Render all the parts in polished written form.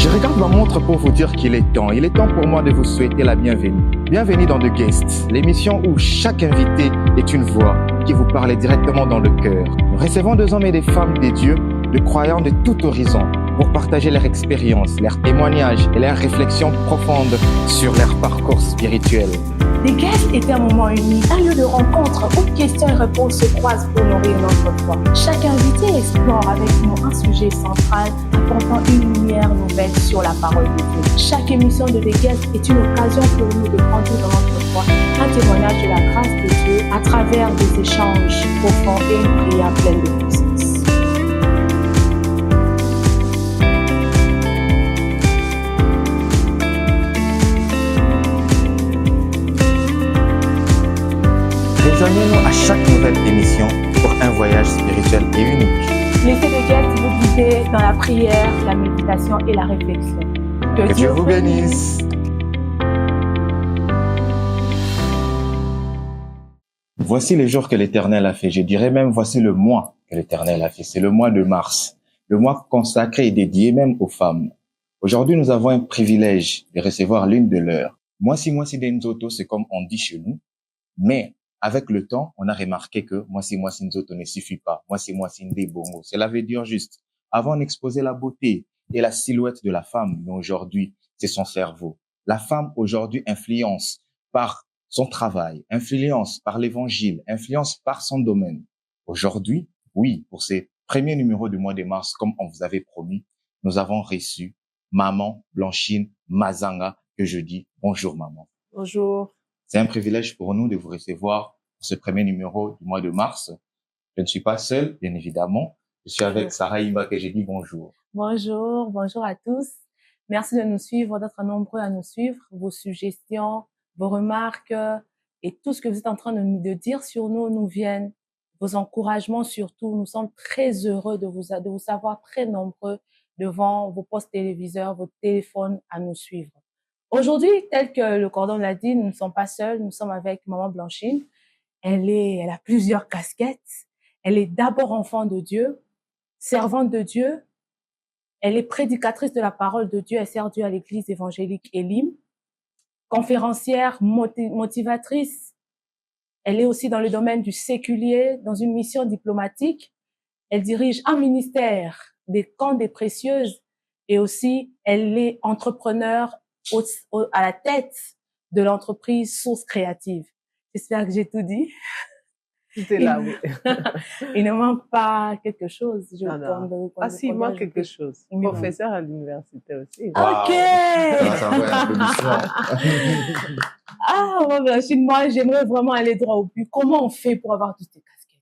Je regarde ma montre pour vous dire qu'il est temps. Il est temps pour moi de vous souhaiter la bienvenue. Bienvenue dans The Guest, l'émission où chaque invité est une voix qui vous parle directement dans le cœur. Nous recevons des hommes et des femmes des dieux, de croyants de tout horizon, pour partager leur expérience, leurs témoignages et leurs réflexions profondes sur leur parcours spirituel. The Guest est un moment unique, un lieu de rencontre où questions et réponses se croisent pour nourrir notre foi. Chaque invité explore avec nous un sujet central, apportant une lumière nouvelle sur la parole de Dieu. Chaque émission de The Guest est une occasion pour nous de grandir dans notre foi, un témoignage de la grâce de Dieu à travers des échanges profonds et une prière pleine de puissance. Rejoignez-nous à chaque nouvelle émission pour un voyage spirituel et unique. Laissez The Guest vous guider dans la prière, la méditation et la réflexion. Que Dieu vous bénisse. Voici les jours que l'Éternel a fait. Je dirais même voici le mois que l'Éternel a fait. C'est le mois de mars, le mois consacré et dédié même aux femmes. Aujourd'hui, nous avons un privilège de recevoir l'une de leurs. Mwasi Nzoto, c'est comme on dit chez nous, mais avec le temps, on a remarqué que Mwasi Nzoto ne suffit pas. Mwasi Ndebongo. Cela veut dire juste, avant on exposait la beauté et la silhouette de la femme, mais aujourd'hui, c'est son cerveau. La femme aujourd'hui influence par son travail, influence par l'évangile, influence par son domaine. Aujourd'hui, oui, pour ces premiers numéros du mois de mars, comme on vous avait promis, nous avons reçu Maman Blanchine Mazanga, que je dis bonjour maman. Bonjour. C'est un privilège pour nous de vous recevoir pour ce premier numéro du mois de mars. Je ne suis pas seul, bien évidemment. Je suis avec Sarah Imba que j'ai dit bonjour. Bonjour à tous. Merci de nous suivre, d'être nombreux à nous suivre. Vos suggestions, vos remarques et tout ce que vous êtes en train de dire sur nous nous viennent. Vos encouragements surtout. Nous sommes très heureux de vous savoir très nombreux devant vos postes téléviseurs, vos téléphones à nous suivre. Aujourd'hui, tel que le cordon l'a dit, nous ne sommes pas seuls, nous sommes avec Maman Blanchine. Elle a plusieurs casquettes. Elle est d'abord enfant de Dieu, servante de Dieu. Elle est prédicatrice de la parole de Dieu. Elle sert Dieu à l'église évangélique Elim. Conférencière, motivatrice. Elle est aussi dans le domaine du séculier, dans une mission diplomatique. Elle dirige un ministère des camps des précieuses et aussi elle est entrepreneur à la tête de l'entreprise Source Créative. J'espère que j'ai tout dit. Tout est là, oui. Il ne manque pas quelque chose. Il manque quelque chose. Professeur à l'université aussi. Wow. Ok. Ça va un peu d'histoire. Blanchine, moi, j'aimerais vraiment aller droit au but. Comment on fait pour avoir toutes ces casquettes?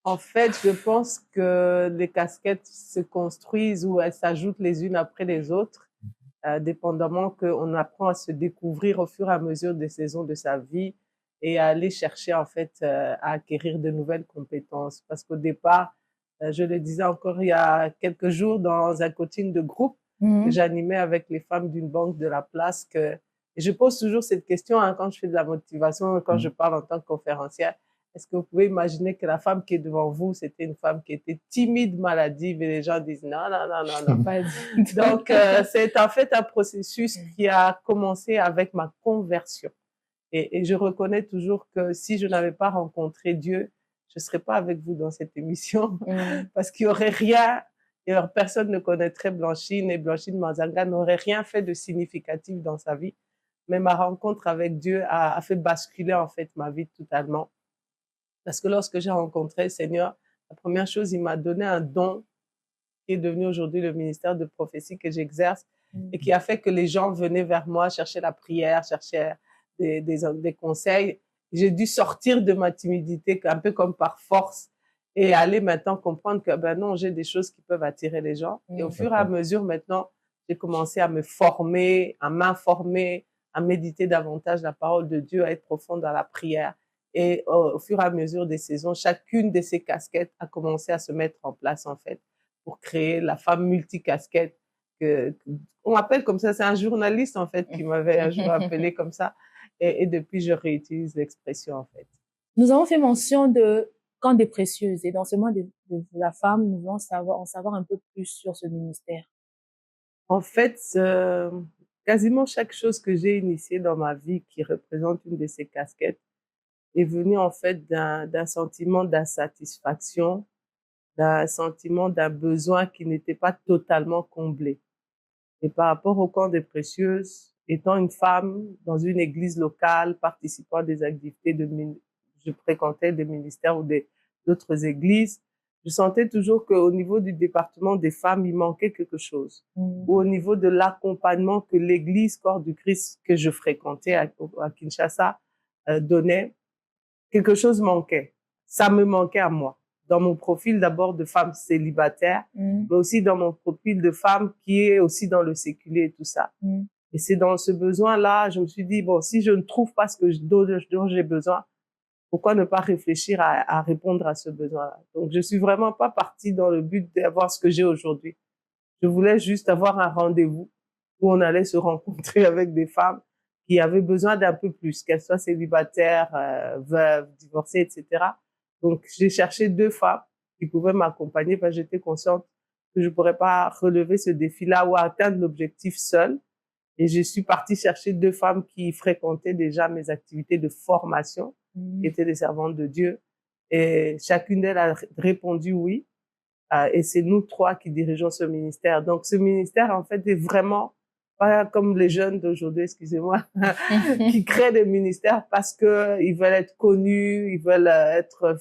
En fait, je pense que les casquettes se construisent ou elles s'ajoutent les unes après les autres, dépendamment qu'on apprend à se découvrir au fur et à mesure des saisons de sa vie et à aller chercher, en fait, à acquérir de nouvelles compétences. Parce qu'au départ, je le disais encore il y a quelques jours dans un coaching de groupe que j'animais avec les femmes d'une banque de la place et je pose toujours cette question quand je fais de la motivation, quand je parle en tant que conférencière. Est-ce que vous pouvez imaginer que la femme qui est devant vous, c'était une femme qui était timide, maladive et les gens disent non. Donc, c'est en fait un processus qui a commencé avec ma conversion. Et je reconnais toujours que si je n'avais pas rencontré Dieu, je ne serais pas avec vous dans cette émission parce qu'il n'y aurait rien, et alors personne ne connaîtrait Blanchine et Blanchine Mazanga n'aurait rien fait de significatif dans sa vie. Mais ma rencontre avec Dieu a fait basculer en fait ma vie totalement. Parce que lorsque j'ai rencontré le Seigneur, la première chose, il m'a donné un don qui est devenu aujourd'hui le ministère de prophétie que j'exerce et qui a fait que les gens venaient vers moi chercher la prière, chercher des conseils. J'ai dû sortir de ma timidité un peu comme par force et aller maintenant comprendre que ben non, j'ai des choses qui peuvent attirer les gens. Et au fur et à mesure maintenant, j'ai commencé à me former, à m'informer, à méditer davantage la parole de Dieu, à être profond dans la prière. Et au fur et à mesure des saisons, chacune de ces casquettes a commencé à se mettre en place en fait pour créer la femme multicasquette on m'appelle comme ça. C'est un journaliste en fait qui m'avait un jour appelé comme ça. Et depuis, je réutilise l'expression, en fait. Nous avons fait mention de camp des précieuses. Et dans ce mois de la femme, nous voulons en savoir un peu plus sur ce ministère. En fait, quasiment chaque chose que j'ai initiée dans ma vie qui représente une de ces casquettes est venue en fait d'un sentiment d'insatisfaction, d'un sentiment d'un besoin qui n'était pas totalement comblé. Et par rapport au camp des précieuses, étant une femme dans une église locale, participant à des activités je fréquentais des ministères ou d'autres églises, je sentais toujours qu'au niveau du département des femmes, il manquait quelque chose. Ou au niveau de l'accompagnement que l'église Corps du Christ que je fréquentais à Kinshasa donnait, quelque chose manquait. Ça me manquait à moi. Dans mon profil d'abord de femme célibataire, mais aussi dans mon profil de femme qui est aussi dans le séculier et tout ça. Et c'est dans ce besoin-là, je me suis dit, bon, si je ne trouve pas ce dont j'ai besoin, pourquoi ne pas réfléchir à répondre à ce besoin-là? Donc, je suis vraiment pas partie dans le but d'avoir ce que j'ai aujourd'hui. Je voulais juste avoir un rendez-vous où on allait se rencontrer avec des femmes qui avaient besoin d'un peu plus, qu'elles soient célibataires, veuves, divorcées, etc. Donc, j'ai cherché 2 femmes qui pouvaient m'accompagner parce que j'étais consciente que je pourrais pas relever ce défi-là ou atteindre l'objectif seule. Et je suis partie chercher 2 femmes qui fréquentaient déjà mes activités de formation, qui étaient des servantes de Dieu. Et chacune d'elles a répondu oui. Et c'est nous 3 qui dirigeons ce ministère. Donc, ce ministère, en fait, est vraiment pas comme les jeunes d'aujourd'hui, excusez-moi, qui créent des ministères parce que ils veulent être connus, ils veulent être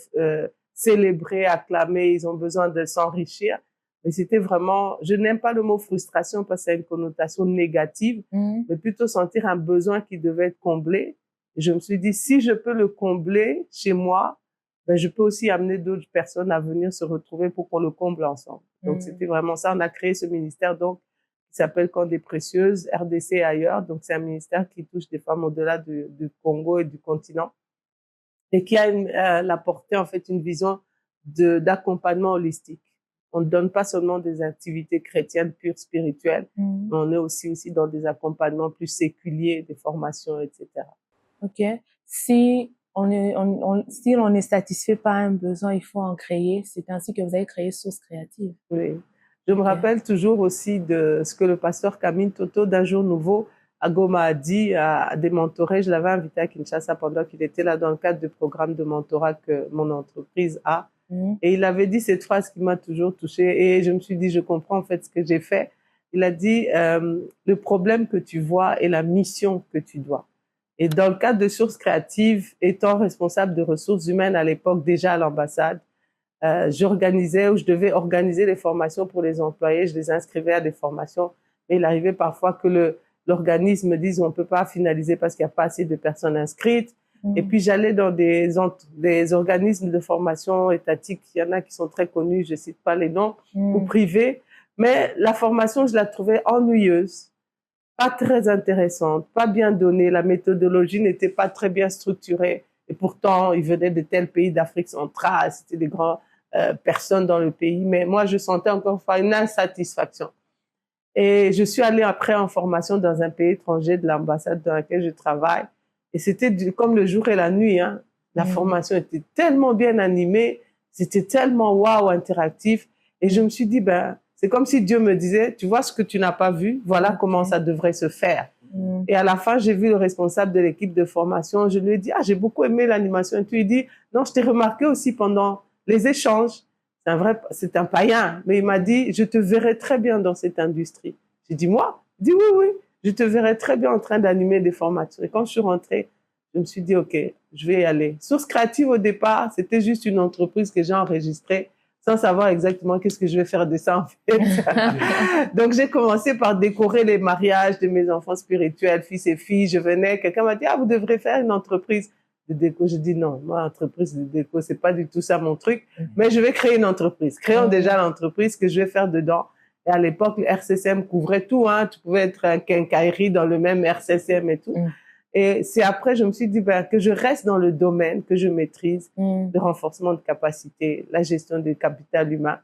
célébrés, acclamés, ils ont besoin de s'enrichir. Mais c'était vraiment, je n'aime pas le mot frustration parce que ça a une connotation négative, mais plutôt sentir un besoin qui devait être comblé. Et je me suis dit, si je peux le combler chez moi, ben, je peux aussi amener d'autres personnes à venir se retrouver pour qu'on le comble ensemble. Donc, c'était vraiment ça. On a créé ce ministère, donc, qui s'appelle Camp des Précieuses, RDC et ailleurs. Donc, c'est un ministère qui touche des femmes au-delà du Congo et du continent et qui a la portée, en fait, une vision d'accompagnement holistique. On ne donne pas seulement des activités chrétiennes pures, spirituelles, mais on est aussi dans des accompagnements plus séculiers, des formations, etc. OK. Si on n'est satisfait par un besoin, il faut en créer. C'est ainsi que vous avez créé Source Créative. Oui. Je me rappelle toujours aussi de ce que le pasteur Camille Toto d'Un Jour Nouveau à Goma a dit à des mentorés. Je l'avais invité à Kinshasa pendant qu'il était là dans le cadre du programme de mentorat que mon entreprise a. Et il avait dit cette phrase qui m'a toujours touchée et je me suis dit, je comprends en fait ce que j'ai fait. Il a dit, le problème que tu vois est la mission que tu dois. Et dans le cadre de Sources Créatives, étant responsable de ressources humaines à l'époque déjà à l'ambassade, j'organisais ou je devais organiser des formations pour les employés. Je les inscrivais à des formations. Mais il arrivait parfois que l'organisme dise on peut pas finaliser parce qu'il n'y a pas assez de personnes inscrites. Et puis j'allais dans des organismes de formation étatiques. Il y en a qui sont très connus, je cite pas les noms, ou privés. Mais la formation, je la trouvais ennuyeuse, pas très intéressante, pas bien donnée. La méthodologie n'était pas très bien structurée. Et pourtant, ils venaient de tels pays d'Afrique centrale, c'était des grandes personnes dans le pays. Mais moi, je sentais encore une fois une insatisfaction. Et je suis allée après en formation dans un pays étranger de l'ambassade dans laquelle je travaille. Et c'était comme le jour et la nuit. Hein. La formation était tellement bien animée, c'était tellement waouh, interactif. Et je me suis dit, ben, c'est comme si Dieu me disait, tu vois ce que tu n'as pas vu, voilà comment ça devrait se faire. Et à la fin, j'ai vu le responsable de l'équipe de formation. Je lui ai dit, ah, j'ai beaucoup aimé l'animation. Et tu lui dis, non, je t'ai remarqué aussi pendant les échanges. C'est un païen. Mais il m'a dit, je te verrai très bien dans cette industrie. J'ai dit, moi? Il dit, oui, oui, je te verrai très bien en train d'animer des formations. Et quand je suis rentrée, je me suis dit, OK, je vais y aller. Source Créative, au départ, c'était juste une entreprise que j'ai enregistrée sans savoir exactement qu'est-ce que je vais faire de ça, en fait. Donc, j'ai commencé par décorer les mariages de mes enfants spirituels, fils et filles. Je venais, quelqu'un m'a dit, ah, vous devrez faire une entreprise de déco. Je dis, non, moi, entreprise de déco, c'est pas du tout ça mon truc, mais je vais créer une entreprise. Créons déjà l'entreprise que je vais faire dedans. Et à l'époque, le RCCM couvrait tout, hein. Tu pouvais être un quincaillerie dans le même RCCM et tout. Et c'est après, je me suis dit, ben, que je reste dans le domaine que je maîtrise, le renforcement de capacité, la gestion du capital humain.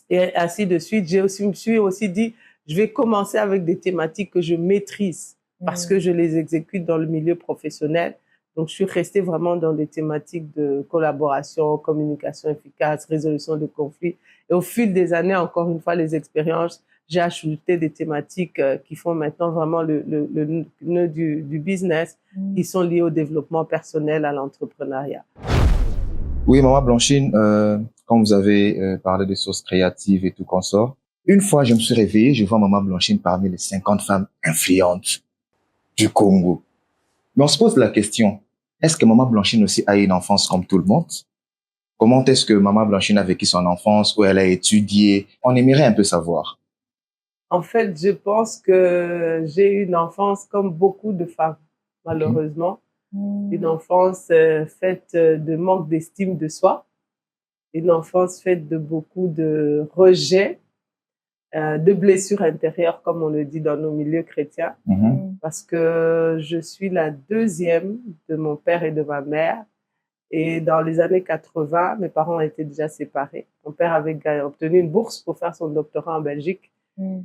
Et ainsi de suite. Je me suis aussi dit, je vais commencer avec des thématiques que je maîtrise parce que je les exécute dans le milieu professionnel. Donc, je suis restée vraiment dans des thématiques de collaboration, communication efficace, résolution de conflits. Et au fil des années, encore une fois, les expériences, j'ai ajouté des thématiques qui font maintenant vraiment le nœud du business, qui sont liées au développement personnel, à l'entrepreneuriat. Oui, Maman Blanchine, quand vous avez parlé des sources créatives et tout consort, une fois, je me suis réveillé, je vois Maman Blanchine parmi les 50 femmes influentes du Congo. Mais on se pose la question, est-ce que Maman Blanchine aussi a eu une enfance comme tout le monde? Comment est-ce que Maman Blanchine a vécu son enfance, où elle a étudié? On aimerait un peu savoir. En fait, je pense que j'ai eu une enfance comme beaucoup de femmes, malheureusement. Une enfance faite de manque d'estime de soi, une enfance faite de beaucoup de rejets, de blessures intérieures, comme on le dit dans nos milieux chrétiens, parce que je suis la deuxième de mon père et de ma mère. Et dans les années 80, mes parents étaient déjà séparés. Mon père avait obtenu une bourse pour faire son doctorat en Belgique.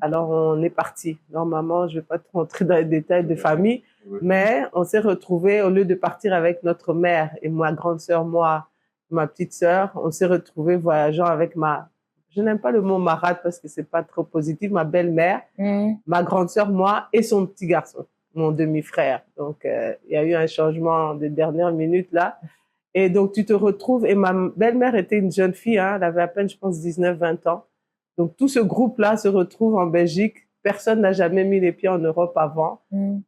Alors, on est parti. Normalement, je ne vais pas trop rentrer dans les détails de famille, mais on s'est retrouvés, au lieu de partir avec notre mère et ma grande sœur, moi, ma petite sœur, on s'est retrouvés voyageant avec je n'aime pas le mot marade parce que c'est pas trop positif, ma belle-mère, ma grande sœur, moi et son petit garçon, mon demi-frère. Donc, il y a eu un changement de dernière minute là. Et donc, tu te retrouves, et ma belle-mère était une jeune fille, hein, elle avait à peine, je pense, 19-20 ans. Donc, tout ce groupe-là se retrouve en Belgique. Personne n'a jamais mis les pieds en Europe avant.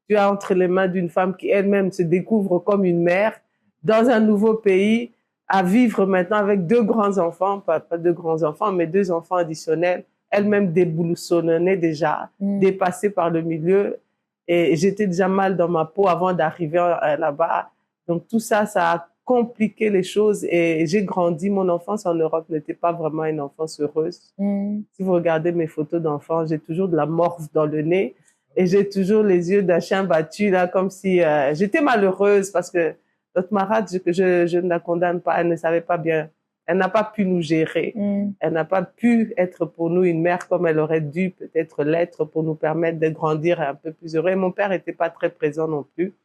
Tu as entre les mains d'une femme qui elle-même se découvre comme une mère dans un nouveau pays, à vivre maintenant avec deux grands-enfants, pas deux grands-enfants, mais deux enfants additionnels, elle-même déboulonnée déjà, dépassée par le milieu. Et j'étais déjà mal dans ma peau avant d'arriver là-bas. Donc, tout ça, ça a compliqué les choses et j'ai grandi. Mon enfance en Europe n'était pas vraiment une enfance heureuse. Si vous regardez mes photos d'enfants, j'ai toujours de la morve dans le nez et j'ai toujours les yeux d'un chien battu, là, comme si j'étais malheureuse parce que notre marade, je ne la condamne pas, elle ne savait pas bien. Elle n'a pas pu nous gérer. Elle n'a pas pu être pour nous une mère comme elle aurait dû peut-être l'être pour nous permettre de grandir un peu plus heureux. Et mon père n'était pas très présent non plus.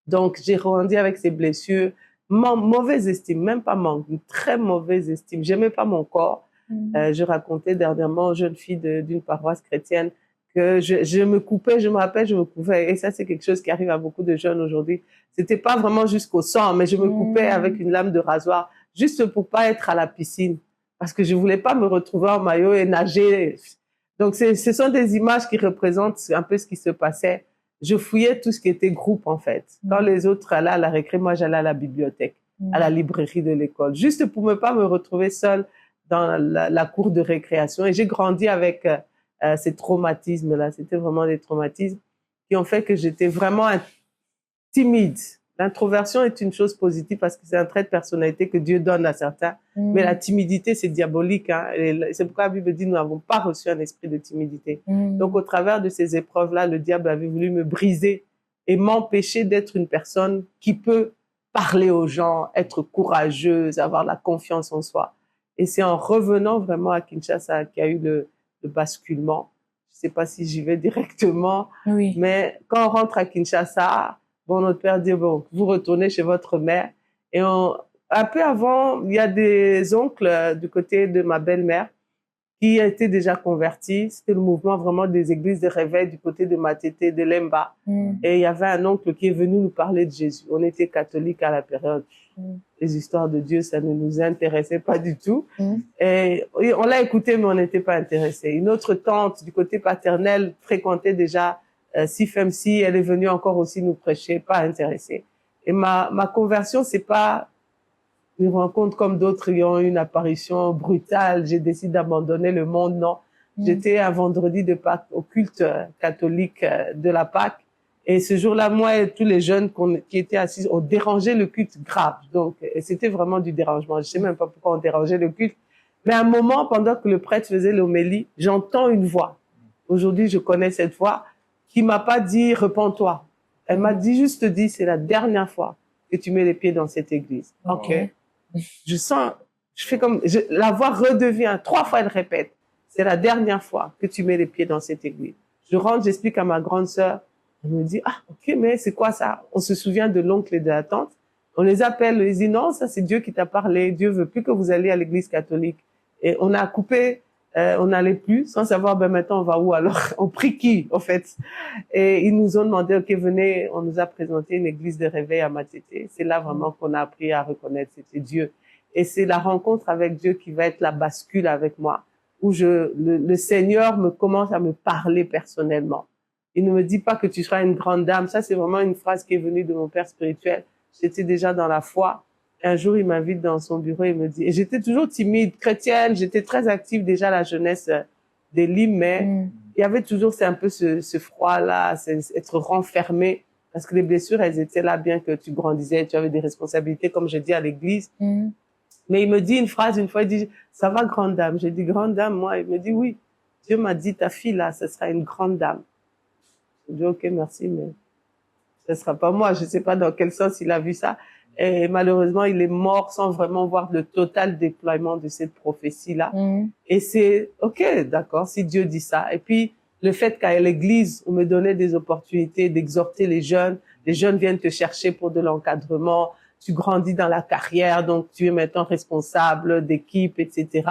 Donc, j'ai grandi avec ces blessures, mauvaise estime, même pas manque, une très mauvaise estime. J'aimais pas mon corps. Je racontais dernièrement aux jeunes filles d'une paroisse chrétienne que je me coupais, je me rappelle, je me coupais. Et ça, c'est quelque chose qui arrive à beaucoup de jeunes aujourd'hui. C'était pas vraiment jusqu'au sang, mais je me coupais avec une lame de rasoir, juste pour pas être à la piscine. Parce que je voulais pas me retrouver en maillot et nager. Donc, ce sont des images qui représentent un peu ce qui se passait. Je fouillais tout ce qui était groupe, en fait. Quand les autres allaient à la récré, moi, j'allais à la bibliothèque, à la librairie de l'école, juste pour ne pas me retrouver seule dans la cour de récréation. Et j'ai grandi avec ces traumatismes-là. C'était vraiment des traumatismes qui ont fait que j'étais vraiment timide. L'introversion est une chose positive parce que c'est un trait de personnalité que Dieu donne à certains. Mais la timidité, c'est diabolique. Hein. C'est pourquoi la Bible dit, nous n'avons pas reçu un esprit de timidité. Donc, au travers de ces épreuves-là, le diable avait voulu me briser et m'empêcher d'être une personne qui peut parler aux gens, être courageuse, avoir la confiance en soi. Et c'est en revenant vraiment à Kinshasa qu'il y a eu le basculement. Je ne sais pas si j'y vais directement, mais quand on rentre à Kinshasa, bon, notre père dit, bon, vous retournez chez votre mère. Et un peu avant, il y a des oncles du côté de ma belle-mère qui étaient déjà convertis. C'était le mouvement vraiment des églises de réveil du côté de Matete, de Lemba. Et il y avait un oncle qui est venu nous parler de Jésus. On était catholiques à la période. Les histoires de Dieu, ça ne nous intéressait pas du tout. Et on l'a écouté, mais on n'était pas intéressés. Une autre tante du côté paternel fréquentait déjà CIFMC, elle est venue encore aussi nous prêcher, pas intéressée. Et ma conversion, c'est pas une rencontre comme d'autres qui ont eu une apparition brutale, j'ai décidé d'abandonner le monde, non. J'étais un vendredi de Pâques au culte catholique de la Pâques. Et ce jour-là, moi et tous les jeunes qui étaient assis ont dérangé le culte grave. Donc, c'était vraiment du dérangement. Je sais même pas pourquoi on dérangeait le culte. Mais à un moment, pendant que le prêtre faisait l'homélie, j'entends une voix. Aujourd'hui, je connais cette voix qui m'a pas dit « repens-toi ». Elle m'a juste dit « c'est la dernière fois que tu mets les pieds dans cette église ». Ok. Je sens, la voix redevient, 3 fois elle répète « c'est la dernière fois que tu mets les pieds dans cette église ». Je rentre, j'explique à ma grande sœur. Elle me dit « ah, ok, mais c'est quoi ça ?» On se souvient de l'oncle et de la tante. On les appelle, on les dit « non, ça c'est Dieu qui t'a parlé. Dieu veut plus que vous alliez à l'église catholique ». Et on a coupé On n'allait plus sans savoir, ben maintenant on va où alors? On prie qui, en fait? Et ils nous ont demandé, ok, venez, on nous a présenté une église de réveil à Matete. C'est là vraiment qu'on a appris à reconnaître c'était Dieu. Et c'est la rencontre avec Dieu qui va être la bascule avec moi, où le Seigneur me commence à me parler personnellement. Il ne me dit pas que tu seras une grande dame. Ça, c'est vraiment une phrase qui est venue de mon père spirituel. J'étais déjà dans la foi. Un jour, il m'invite dans son bureau et me dit, et j'étais toujours timide, chrétienne, j'étais très active déjà à la jeunesse des Limes, mais il y avait toujours un peu ce froid-là, être renfermé, parce que les blessures, elles étaient là, bien que tu grandissais, tu avais des responsabilités, comme je dis à l'église. Mais il me dit une phrase, une fois, il dit, ça va, grande dame? J'ai dit, grande dame, moi? Il me dit, oui. Dieu m'a dit, ta fille, là, ce sera une grande dame. J'ai dit, ok, merci, mais ce sera pas moi. Je sais pas dans quel sens il a vu ça. Et malheureusement, il est mort sans vraiment voir le total déploiement de cette prophétie-là. Et c'est, ok, d'accord, si Dieu dit ça. Et puis, le fait qu'à l'église, on me donnait des opportunités d'exhorter les jeunes viennent te chercher pour de l'encadrement, tu grandis dans la carrière, donc tu es maintenant responsable d'équipe, etc.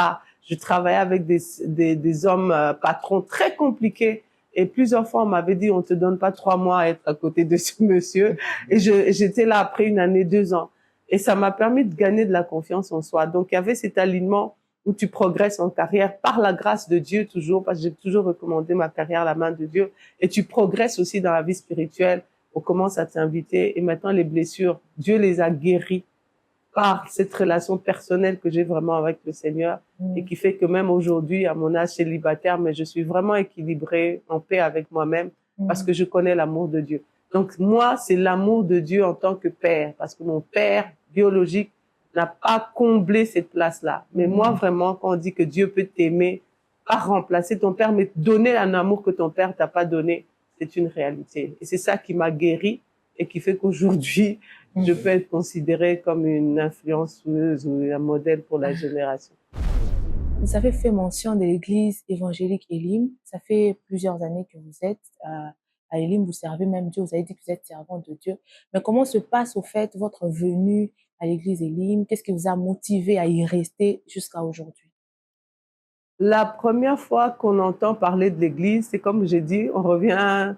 Je travaillais avec des hommes patrons très compliqués. Et plusieurs fois, on m'avait dit, on te donne pas 3 mois à être à côté de ce monsieur. Et j'étais là après 1 année, 2 ans. Et ça m'a permis de gagner de la confiance en soi. Donc, il y avait cet alignement où tu progresses en carrière par la grâce de Dieu toujours, parce que j'ai toujours recommandé ma carrière à la main de Dieu. Et tu progresses aussi dans la vie spirituelle. On commence à t'inviter. Et maintenant, les blessures, Dieu les a guéries par cette relation personnelle que j'ai vraiment avec le Seigneur et qui fait que même aujourd'hui, à mon âge célibataire, mais je suis vraiment équilibrée, en paix avec moi-même parce que je connais l'amour de Dieu. Donc moi, c'est l'amour de Dieu en tant que père, parce que mon père biologique n'a pas comblé cette place-là. Mais moi, vraiment, quand on dit que Dieu peut t'aimer, pas remplacer ton père, mais donner un amour que ton père t'a pas donné, c'est une réalité. Et c'est ça qui m'a guérie et qui fait qu'aujourd'hui, je peux être considérée comme une influenceuse ou un modèle pour la génération. Vous avez fait mention de l'église évangélique Elim. Ça fait plusieurs années que vous êtes à Elim, vous servez même Dieu, vous avez dit que vous êtes servant de Dieu. Mais comment se passe au fait votre venue à l'église Elim? Qu'est-ce qui vous a motivé à y rester jusqu'à aujourd'hui? La première fois qu'on entend parler de l'église, c'est comme j'ai dit, on revient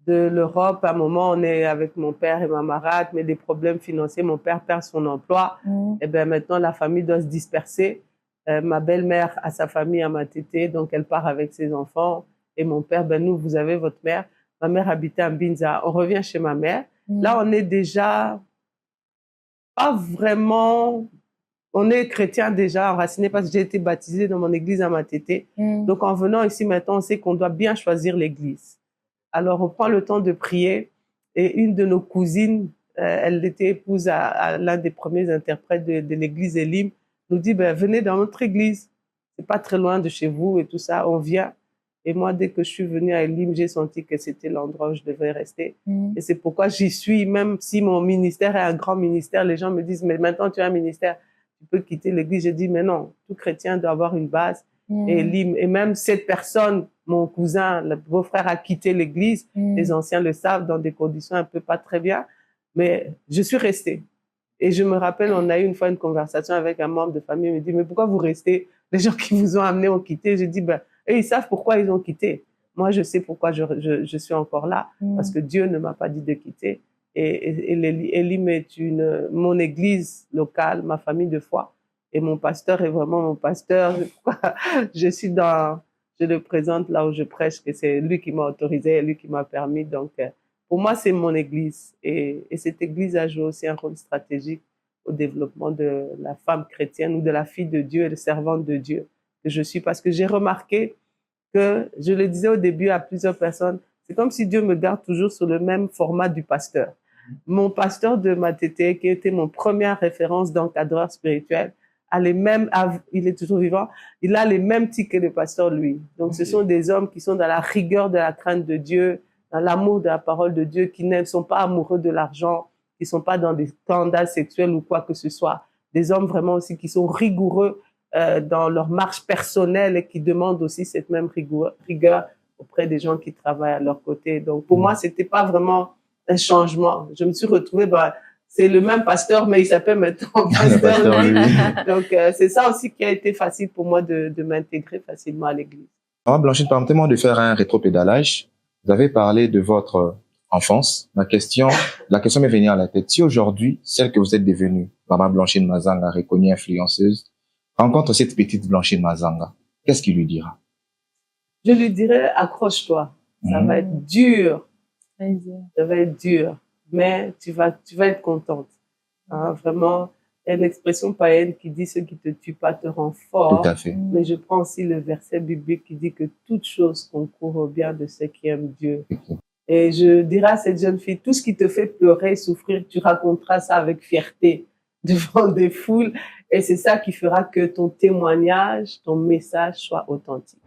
de l'Europe. À un moment, on est avec mon père et ma marade, mais des problèmes financiers, mon père perd son emploi. Et ben maintenant, la famille doit se disperser. Ma belle-mère a sa famille à Matete, donc elle part avec ses enfants. Et mon père, ben nous, vous avez votre mère. Ma mère habitait à Mbinza. On revient chez ma mère. Là, on est déjà pas vraiment... On est chrétien déjà, enraciné parce que j'ai été baptisée dans mon église à Matete. Donc, en venant ici maintenant, on sait qu'on doit bien choisir l'église. Alors, on prend le temps de prier et une de nos cousines, elle était épouse à l'un des premiers interprètes de l'église Elim, nous dit, ben, venez dans notre église. C'est pas très loin de chez vous et tout ça. On vient. Et moi, dès que je suis venue à Elim, j'ai senti que c'était l'endroit où je devais rester. Et c'est pourquoi j'y suis, même si mon ministère est un grand ministère. Les gens me disent, mais maintenant tu as un ministère, tu peux quitter l'église. J'ai dit, mais non, tout chrétien doit avoir une base. Et même cette personne, mon cousin, le beau-frère a quitté l'église. Les anciens le savent, dans des conditions un peu pas très bien. Mais je suis restée. Et je me rappelle, on a eu une fois une conversation avec un membre de famille. Il me dit, mais pourquoi vous restez? Les gens qui vous ont amené ont quitté. J'ai dit, ben, eux, ils savent pourquoi ils ont quitté. Moi, je sais pourquoi je suis encore là. Parce que Dieu ne m'a pas dit de quitter. Et Elim est mon église locale, ma famille de foi. Et mon pasteur est vraiment mon pasteur. Je le présente là où je prêche, que c'est lui qui m'a autorisé, lui qui m'a permis. Donc, pour moi, c'est mon église. Et cette église a joué aussi un rôle stratégique au développement de la femme chrétienne ou de la fille de Dieu et de servante de Dieu que je suis. Parce que j'ai remarqué que, je le disais au début à plusieurs personnes, c'est comme si Dieu me garde toujours sur le même format du pasteur. Mon pasteur de Matete, qui était mon première référence d'encadreur spirituel, il est toujours vivant, il a les mêmes tics que le pasteur, lui. Donc, ce sont des hommes qui sont dans la rigueur de la crainte de Dieu, dans l'amour de la parole de Dieu, qui ne sont pas amoureux de l'argent, qui ne sont pas dans des scandales sexuels ou quoi que ce soit. Des hommes vraiment aussi qui sont rigoureux dans leur marche personnelle et qui demandent aussi cette même rigueur auprès des gens qui travaillent à leur côté. Donc, pour moi, c'était pas vraiment un changement. Je me suis retrouvée c'est le même pasteur, mais il s'appelle maintenant Le pasteur pasteur Louis. Louis. Donc, c'est ça aussi qui a été facile pour moi de m'intégrer facilement à l'église. Maman Blanchine, permettez-moi de faire un rétropédalage. Vous avez parlé de votre enfance. La question m'est venue à la tête. Si aujourd'hui, celle que vous êtes devenue, Maman Blanchine Mazanga, reconnue influenceuse, rencontre cette petite Blanchine Mazanga, qu'est-ce qu'il lui dira? Je lui dirais, accroche-toi. Ça va être dur. Ça va être dur. Mais tu vas être contente. Hein, vraiment, il y a une expression païenne qui dit ce qui te tue pas te rend fort. Tout à fait. Mais je prends aussi le verset biblique qui dit que toute chose concourt au bien de ceux qui aiment Dieu. Et je dirais à cette jeune fille, tout ce qui te fait pleurer, souffrir, tu raconteras ça avec fierté devant des foules. Et c'est ça qui fera que ton témoignage, ton message soit authentique.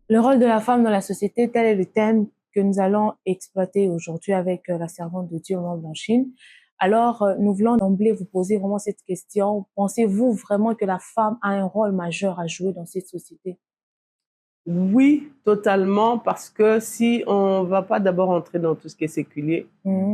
Le rôle de la femme dans la société, tel est le thème que nous allons exploiter aujourd'hui avec la servante de Dieu, Maman Blanchine. Alors, nous voulons d'emblée vous poser vraiment cette question. Pensez-vous vraiment que la femme a un rôle majeur à jouer dans cette société? Oui, totalement, parce que si on va pas d'abord entrer dans tout ce qui est séculier,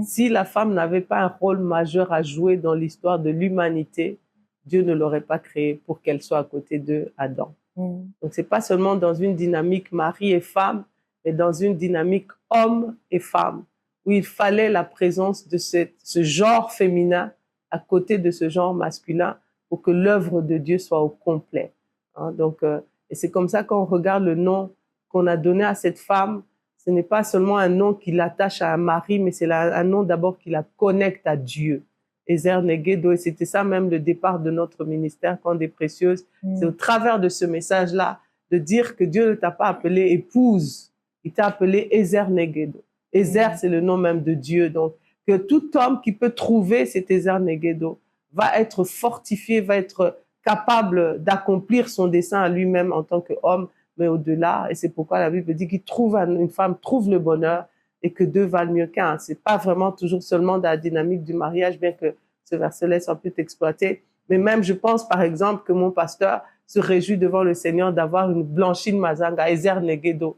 si la femme n'avait pas un rôle majeur à jouer dans l'histoire de l'humanité, Dieu ne l'aurait pas créée pour qu'elle soit à côté de Adam. Donc, c'est pas seulement dans une dynamique mari et femme, mais dans une dynamique homme et femme, où il fallait la présence de ce genre féminin à côté de ce genre masculin pour que l'œuvre de Dieu soit au complet. Hein, donc, et c'est comme ça qu'on regarde le nom qu'on a donné à cette femme. Ce n'est pas seulement un nom qui l'attache à un mari, mais c'est un nom d'abord qui la connecte à Dieu. Ezer Negedo, et c'était ça même le départ de notre ministère, Camp des Précieuses. C'est au travers de ce message-là, de dire que Dieu ne t'a pas appelé épouse, il t'a appelé Ezer Negedo. Ezer, c'est le nom même de Dieu. Donc, que tout homme qui peut trouver cet Ezer Negedo va être fortifié, va être capable d'accomplir son dessein à lui-même en tant qu'homme, mais au-delà. Et c'est pourquoi la Bible dit qu'une femme trouve le bonheur et que deux valent mieux qu'un. C'est pas vraiment toujours seulement dans la dynamique du mariage, bien que ce verset laisse un peu exploité. Mais même, je pense, par exemple, que mon pasteur se réjouit devant le Seigneur d'avoir une Blanchine Mazanga, Ezer Negedo,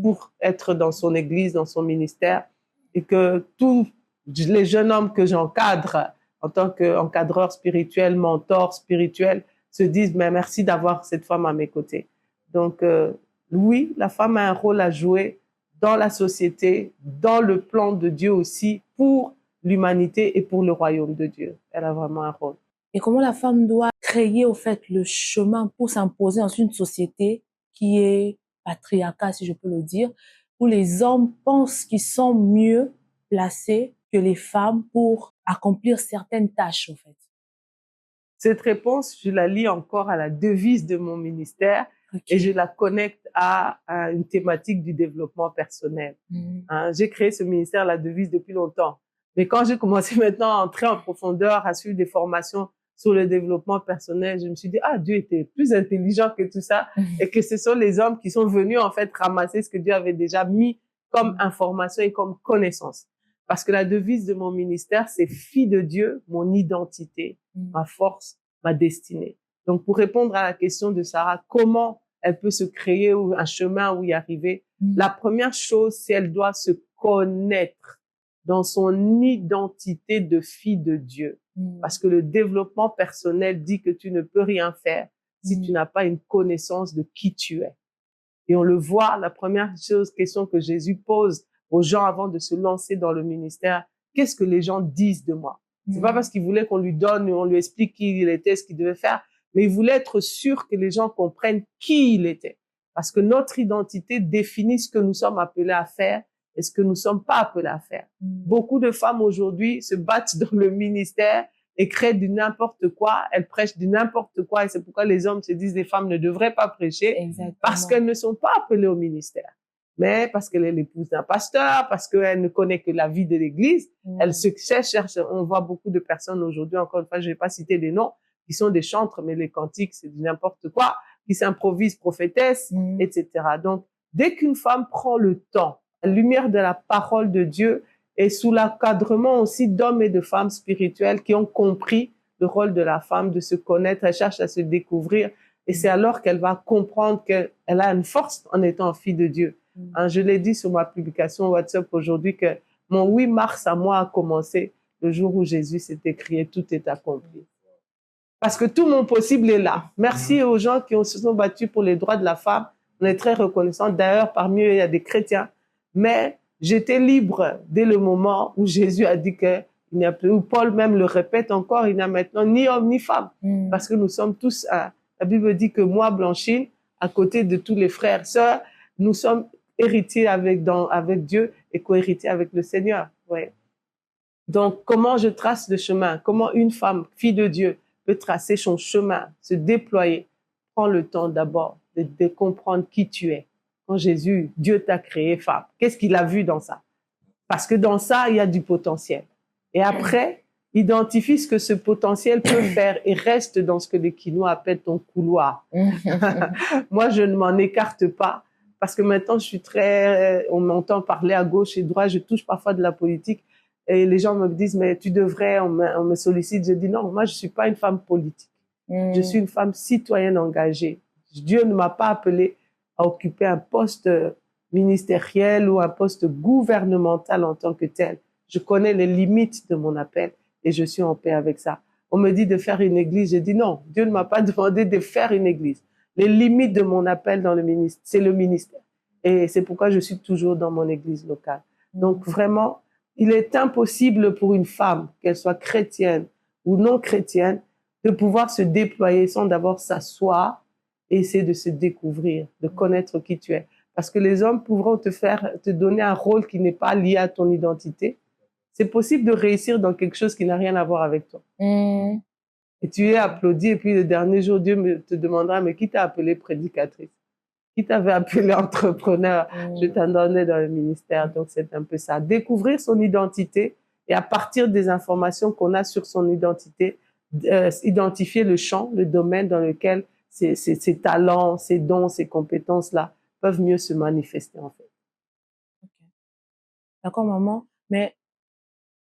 pour être dans son église, dans son ministère, et que tous les jeunes hommes que j'encadre en tant qu'encadreur spirituel, mentor spirituel, se disent, mais merci d'avoir cette femme à mes côtés. Donc, oui, la femme a un rôle à jouer dans la société, dans le plan de Dieu aussi, pour l'humanité et pour le royaume de Dieu. Elle a vraiment un rôle. Et comment la femme doit créer, au fait, le chemin pour s'imposer dans une société qui est patriarcale, si je peux le dire, où les hommes pensent qu'ils sont mieux placés que les femmes pour accomplir certaines tâches, en fait. Cette réponse, je la lis encore à la devise de mon ministère. Okay. Et je la connecte à une thématique du développement personnel. Hein, j'ai créé ce ministère, la devise, depuis longtemps. Mais quand j'ai commencé maintenant à entrer en profondeur, à suivre des formations sur le développement personnel, je me suis dit, Dieu était plus intelligent que tout ça et que ce sont les hommes qui sont venus en fait ramasser ce que Dieu avait déjà mis comme information et comme connaissance. Parce que la devise de mon ministère, c'est fille de Dieu, mon identité, ma force, ma destinée. Donc, pour répondre à la question de Sarah, comment elle peut se créer un chemin où y arriver, la première chose, c'est qu'elle doit se connaître dans son identité de fille de Dieu. Parce que le développement personnel dit que tu ne peux rien faire si tu n'as pas une connaissance de qui tu es. Et on le voit, la première question que Jésus pose aux gens avant de se lancer dans le ministère, qu'est-ce que les gens disent de moi? C'est pas parce qu'il voulait qu'on lui donne, on lui explique qui il était, ce qu'il devait faire, mais il voulait être sûr que les gens comprennent qui il était. Parce que notre identité définit ce que nous sommes appelés à faire et ce que nous sommes pas appelés à faire. Beaucoup de femmes aujourd'hui se battent dans le ministère et créent du n'importe quoi, elles prêchent du n'importe quoi, et c'est pourquoi les hommes se disent les femmes ne devraient pas prêcher. Exactement. Parce qu'elles ne sont pas appelées au ministère. Mais parce qu'elle est l'épouse d'un pasteur, parce qu'elle ne connaît que la vie de l'église, elle se cherche. On voit beaucoup de personnes aujourd'hui, encore une fois, je vais pas citer des noms, qui sont des chantres, mais les cantiques, c'est du n'importe quoi, qui s'improvisent prophétesses, etc. Donc, dès qu'une femme prend le temps, la lumière de la parole de Dieu, et sous l'encadrement aussi d'hommes et de femmes spirituels qui ont compris le rôle de la femme, de se connaître, elle cherche à se découvrir, et c'est alors qu'elle va comprendre qu'elle a une force en étant fille de Dieu. Hein, je l'ai dit sur ma publication WhatsApp aujourd'hui que Mon 8 mars à moi a commencé le jour où Jésus s'est écrié, tout est accompli. Parce que tout mon possible est là. Merci aux gens qui se sont battus pour les droits de la femme. On est très reconnaissants. D'ailleurs, parmi eux, il y a des chrétiens. Mais j'étais libre dès le moment où Jésus a dit que il n'y a plus, ou Paul même le répète encore, il n'y a maintenant ni homme ni femme. Parce que nous sommes tous un. La Bible dit que moi, Blanchine, à côté de tous les frères, sœurs, nous sommes héritiers avec Dieu et co-héritiers avec le Seigneur. Ouais. Donc, comment je trace le chemin? Comment une femme, fille de Dieu, peut tracer son chemin, se déployer? Prends le temps d'abord de comprendre qui tu es. Quand Jésus, Dieu t'a créé femme, qu'est-ce qu'il a vu dans ça? Parce que dans ça, il y a du potentiel. Et après, identifie ce que ce potentiel peut faire et reste dans ce que les Quinois appellent ton couloir. Moi, je ne m'en écarte pas parce que maintenant, je suis on m'entend parler à gauche et à droite, je touche parfois de la politique et les gens me disent, mais tu devrais, on me sollicite. Je dis non, moi, je suis pas une femme politique. Je suis une femme citoyenne engagée. Dieu ne m'a pas appelée à occuper un poste ministériel ou un poste gouvernemental en tant que tel. Je connais les limites de mon appel et je suis en paix avec ça. On me dit de faire une église. Je dis non, Dieu ne m'a pas demandé de faire une église. Les limites de mon appel dans le ministère, c'est le ministère. Et c'est pourquoi je suis toujours dans mon église locale. Donc vraiment, il est impossible pour une femme, qu'elle soit chrétienne ou non chrétienne, de pouvoir se déployer sans d'abord s'asseoir et essayer de se découvrir, de connaître qui tu es. Parce que les hommes pourront te donner un rôle qui n'est pas lié à ton identité. C'est possible de réussir dans quelque chose qui n'a rien à voir avec toi. Et tu es applaudi et puis le dernier jour, Dieu te demandera, mais qui t'a appelé prédicatrice? Qui t'avait appelé entrepreneur? Je t'en donnais dans le ministère. Donc c'est un peu ça. Découvrir son identité et à partir des informations qu'on a sur son identité, identifier le champ, le domaine dans lequel ses talents, ses dons, ses compétences-là peuvent mieux se manifester en fait. Okay. D'accord, maman. Mais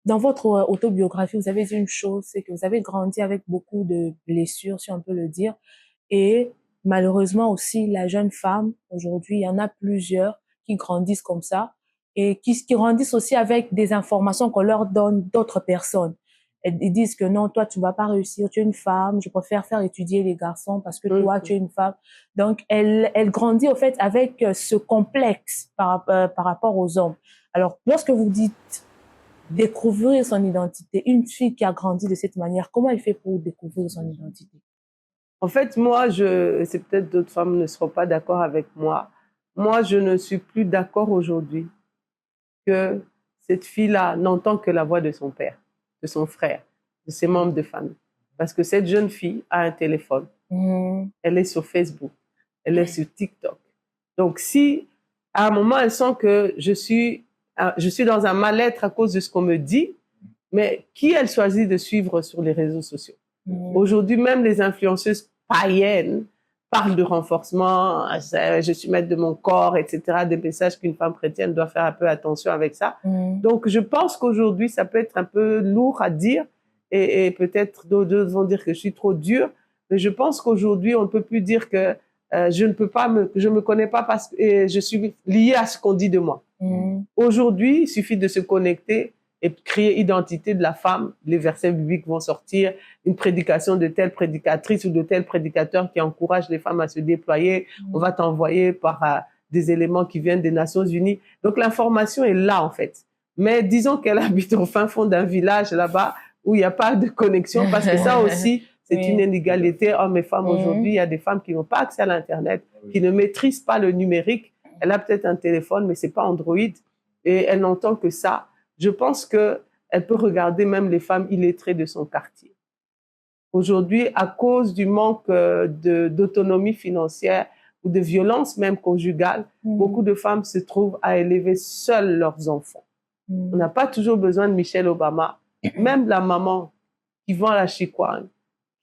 dans votre autobiographie, vous avez dit une chose, c'est que vous avez grandi avec beaucoup de blessures, si on peut le dire. Et malheureusement aussi, la jeune femme, aujourd'hui, il y en a plusieurs qui grandissent comme ça et qui grandissent aussi avec des informations qu'on leur donne d'autres personnes. Ils disent que non, toi, tu vas pas réussir, tu es une femme, je préfère faire étudier les garçons parce que toi, tu es une femme. Donc, elle grandit, au fait, avec ce complexe par rapport aux hommes. Alors, lorsque vous dites découvrir son identité, une fille qui a grandi de cette manière, comment elle fait pour découvrir son identité? En fait, moi, c'est peut-être d'autres femmes ne seront pas d'accord avec moi. Moi, je ne suis plus d'accord aujourd'hui que cette fille-là n'entend que la voix de son père, de son frère, de ses membres de famille. Parce que cette jeune fille a un téléphone. Elle est sur Facebook. Elle est sur TikTok. Donc, si à un moment, elle sent que je suis dans un mal-être à cause de ce qu'on me dit, mais qui elle choisit de suivre sur les réseaux sociaux? Aujourd'hui, même les influenceuses païennes parlent de renforcement, je suis maître de mon corps, etc., des messages qu'une femme chrétienne doit faire un peu attention avec ça. Donc, je pense qu'aujourd'hui, ça peut être un peu lourd à dire et peut-être d'autres vont dire que je suis trop dure, mais je pense qu'aujourd'hui, on ne peut plus dire que je me connais pas parce que je suis liée à ce qu'on dit de moi. Aujourd'hui, il suffit de se connecter et créer identité de la femme. Les versets bibliques vont sortir, une prédication de telle prédicatrice ou de tel prédicateur qui encourage les femmes à se déployer. On va t'envoyer par des éléments qui viennent des Nations Unies. Donc l'information est là en fait. Mais disons qu'elle habite au fin fond d'un village là-bas où il n'y a pas de connexion, parce que ça aussi, c'est une inégalité hommes et femmes aujourd'hui. Il y a des femmes qui n'ont pas accès à l'Internet, qui ne maîtrisent pas le numérique. Elle a peut-être un téléphone, mais c'est pas Android. Et elle n'entend que ça. Je pense qu'elle peut regarder même les femmes illettrées de son quartier. Aujourd'hui, à cause du manque d'autonomie financière ou de violence même conjugale, beaucoup de femmes se trouvent à élever seules leurs enfants. On n'a pas toujours besoin de Michelle Obama. Même la maman qui vend la chicoine,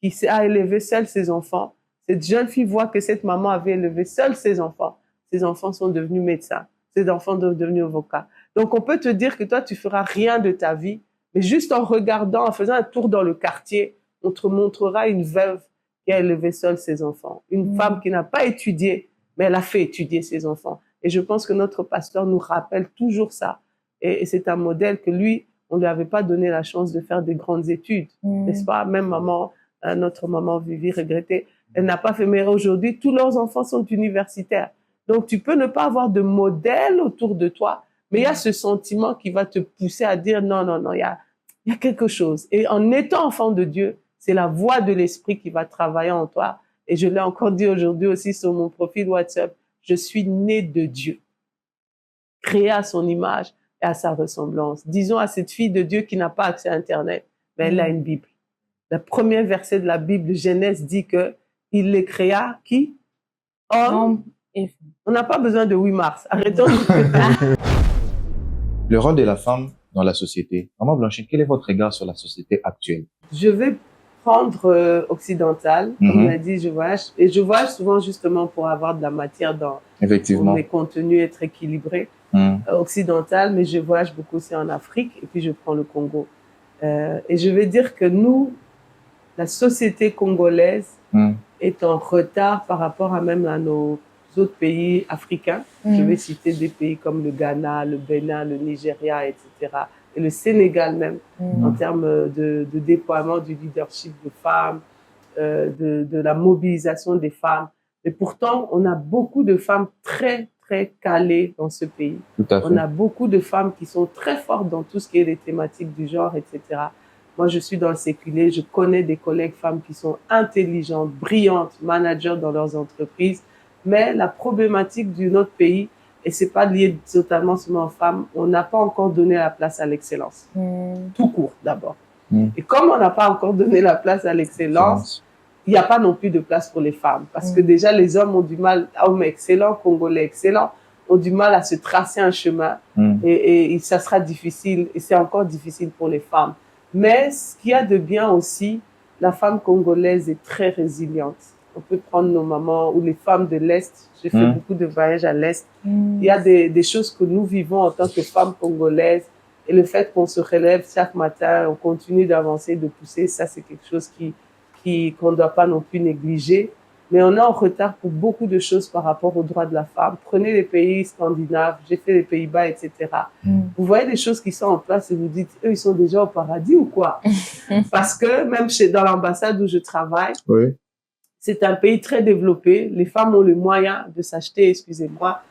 qui a élevé seule ses enfants, cette jeune fille voit que cette maman avait élevé seule ses enfants. Ses enfants sont devenus médecins. Ses enfants sont devenus avocats. Donc, on peut te dire que toi, tu feras rien de ta vie, mais juste en regardant, en faisant un tour dans le quartier, on te montrera une veuve qui a élevé seule ses enfants. Une femme qui n'a pas étudié, mais elle a fait étudier ses enfants. Et je pense que notre pasteur nous rappelle toujours ça, Et c'est un modèle que lui, on lui avait pas donné la chance de faire des grandes études, n'est-ce pas? Même maman, notre maman Vivi regrettait, elle n'a pas fait, mais aujourd'hui, tous leurs enfants sont universitaires. Donc, tu peux ne pas avoir de modèle autour de toi, mais il y a ce sentiment qui va te pousser à dire non, non, non, il y a quelque chose. Et en étant enfant de Dieu, c'est la voix de l'esprit qui va travailler en toi. Et je l'ai encore dit aujourd'hui aussi sur mon profil WhatsApp, je suis né de Dieu, créé à son image et à sa ressemblance. Disons à cette fille de Dieu qui n'a pas accès à Internet, mais elle a une Bible. Le premier verset de la Bible, Genèse, dit que il les créa, qui? Homme. On n'a pas besoin de 8 mars. Arrêtons. Le rôle de la femme dans la société. Maman Blanchette, quel est votre regard sur la société actuelle? Je vais prendre occidental. Comme on a dit, je voyage. Et je voyage souvent justement pour avoir de la matière dans Effectivement. pour mes contenus, être équilibré. Occidental, mais je voyage beaucoup aussi en Afrique. Et puis je prends le Congo. Et je vais dire que nous, la société congolaise est en retard par rapport à même à nos autres pays africains. Je vais citer des pays comme le Ghana, le Bénin, le Nigeria, etc. Et le Sénégal même, en termes de déploiement du leadership de femmes, de la mobilisation des femmes. Et pourtant, on a beaucoup de femmes très, très calées dans ce pays. Tout à fait. On a beaucoup de femmes qui sont très fortes dans tout ce qui est les thématiques du genre, etc. Moi, je suis dans le séculier, je connais des collègues femmes qui sont intelligentes, brillantes, managers dans leurs entreprises. Mais la problématique de notre pays, et c'est pas lié totalement seulement aux femmes, on n'a pas encore donné la place à l'excellence. Tout court, d'abord. Et comme on n'a pas encore donné la place à l'excellence, il n'y a pas non plus de place pour les femmes. Parce que déjà, les hommes ont du mal, hommes excellents, Congolais excellents, ont du mal à se tracer un chemin. Et ça sera difficile, et c'est encore difficile pour les femmes. Mais ce qu'il y a de bien aussi, la femme congolaise est très résiliente. On peut prendre nos mamans ou les femmes de l'Est. J'ai fait beaucoup de voyages à l'Est. Il y a des choses que nous vivons en tant que femmes congolaises. Et le fait qu'on se relève chaque matin, on continue d'avancer, de pousser, ça c'est quelque chose qu'on ne doit pas non plus négliger. Mais on est en retard pour beaucoup de choses par rapport aux droits de la femme. Prenez les pays scandinaves, j'ai fait les Pays-Bas, etc. Vous voyez des choses qui sont en place et vous dites, eux, ils sont déjà au paradis ou quoi? Parce que même dans l'ambassade où je travaille, c'est un pays très développé. Les femmes ont le moyen de s'acheter, excusez-moi,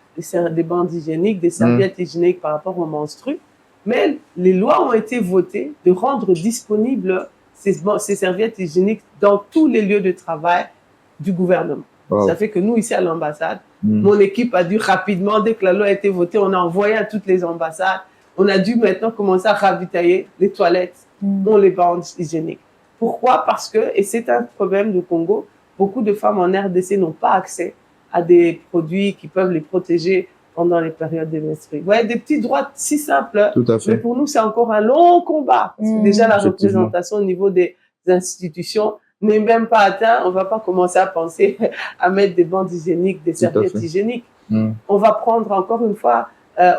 des bandes hygiéniques, des serviettes hygiéniques par rapport aux menstrues. Mais les lois ont été votées de rendre disponibles ces serviettes hygiéniques dans tous les lieux de travail du gouvernement. Ça fait que nous, ici à l'ambassade, mon équipe a dû rapidement, dès que la loi a été votée, on a envoyé à toutes les ambassades. On a dû maintenant commencer à ravitailler les toilettes, dont les bandes hygiéniques. Pourquoi? Parce que, et c'est un problème du Congo, beaucoup de femmes en RDC n'ont pas accès à des produits qui peuvent les protéger pendant les périodes de menstrues. Vous voyez, des petits droits si simples, Tout à fait. mais pour nous, c'est encore un long combat. Déjà, la représentation au niveau des institutions n'est même pas atteinte. On va pas commencer à penser à mettre des bandes hygiéniques, des serviettes hygiéniques. On va prendre encore une fois,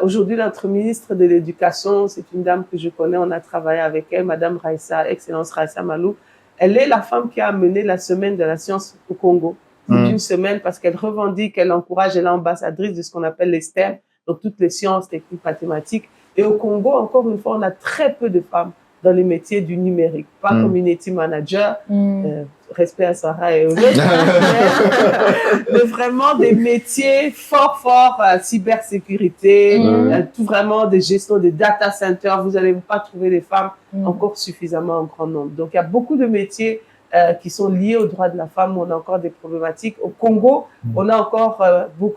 aujourd'hui, notre ministre de l'Éducation, c'est une dame que je connais, on a travaillé avec elle, Madame Raissa, Excellence Raissa Malou. Elle est la femme qui a mené la semaine de la science au Congo. C'est une semaine parce qu'elle revendique, elle encourage, elle est ambassadrice de ce qu'on appelle les STEM, donc toutes les sciences, techniques, mathématiques. Et au Congo, encore une fois, on a très peu de femmes dans les métiers du numérique. Pas community manager, respect à Sarah et autres, mais vraiment des métiers fort, cybersécurité, tout vraiment des gestions des data centers. Vous n'allez pas trouver des femmes encore suffisamment en grand nombre. Donc, il y a beaucoup de métiers qui sont liés aux droits de la femme où on a encore des problématiques. Au Congo, on a encore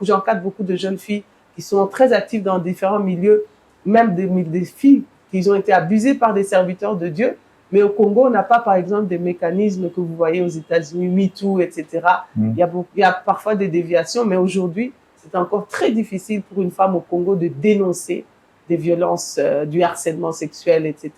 j'encadre beaucoup de jeunes filles qui sont très actives dans différents milieux, même des filles qui ont été abusées par des serviteurs de Dieu. Mais au Congo, on n'a pas, par exemple, des mécanismes que vous voyez aux États-Unis, MeToo, etc. Il y a parfois des déviations, mais aujourd'hui, c'est encore très difficile pour une femme au Congo de dénoncer des violences, du harcèlement sexuel, etc.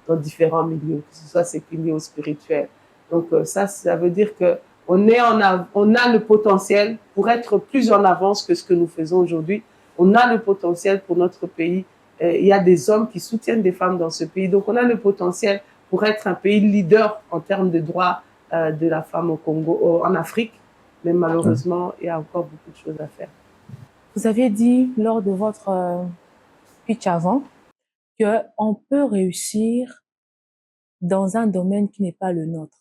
dans différents milieux, que ce soit séculier ou spirituel. Donc ça veut dire que on a le potentiel pour être plus en avance que ce que nous faisons aujourd'hui. On a le potentiel pour notre pays. Il y a des hommes qui soutiennent des femmes dans ce pays. Donc on a le potentiel pour être un pays leader en termes de droits de la femme au Congo, en Afrique. Mais malheureusement, il y a encore beaucoup de choses à faire. Vous aviez dit lors de votre pitch avant qu'on peut réussir dans un domaine qui n'est pas le nôtre.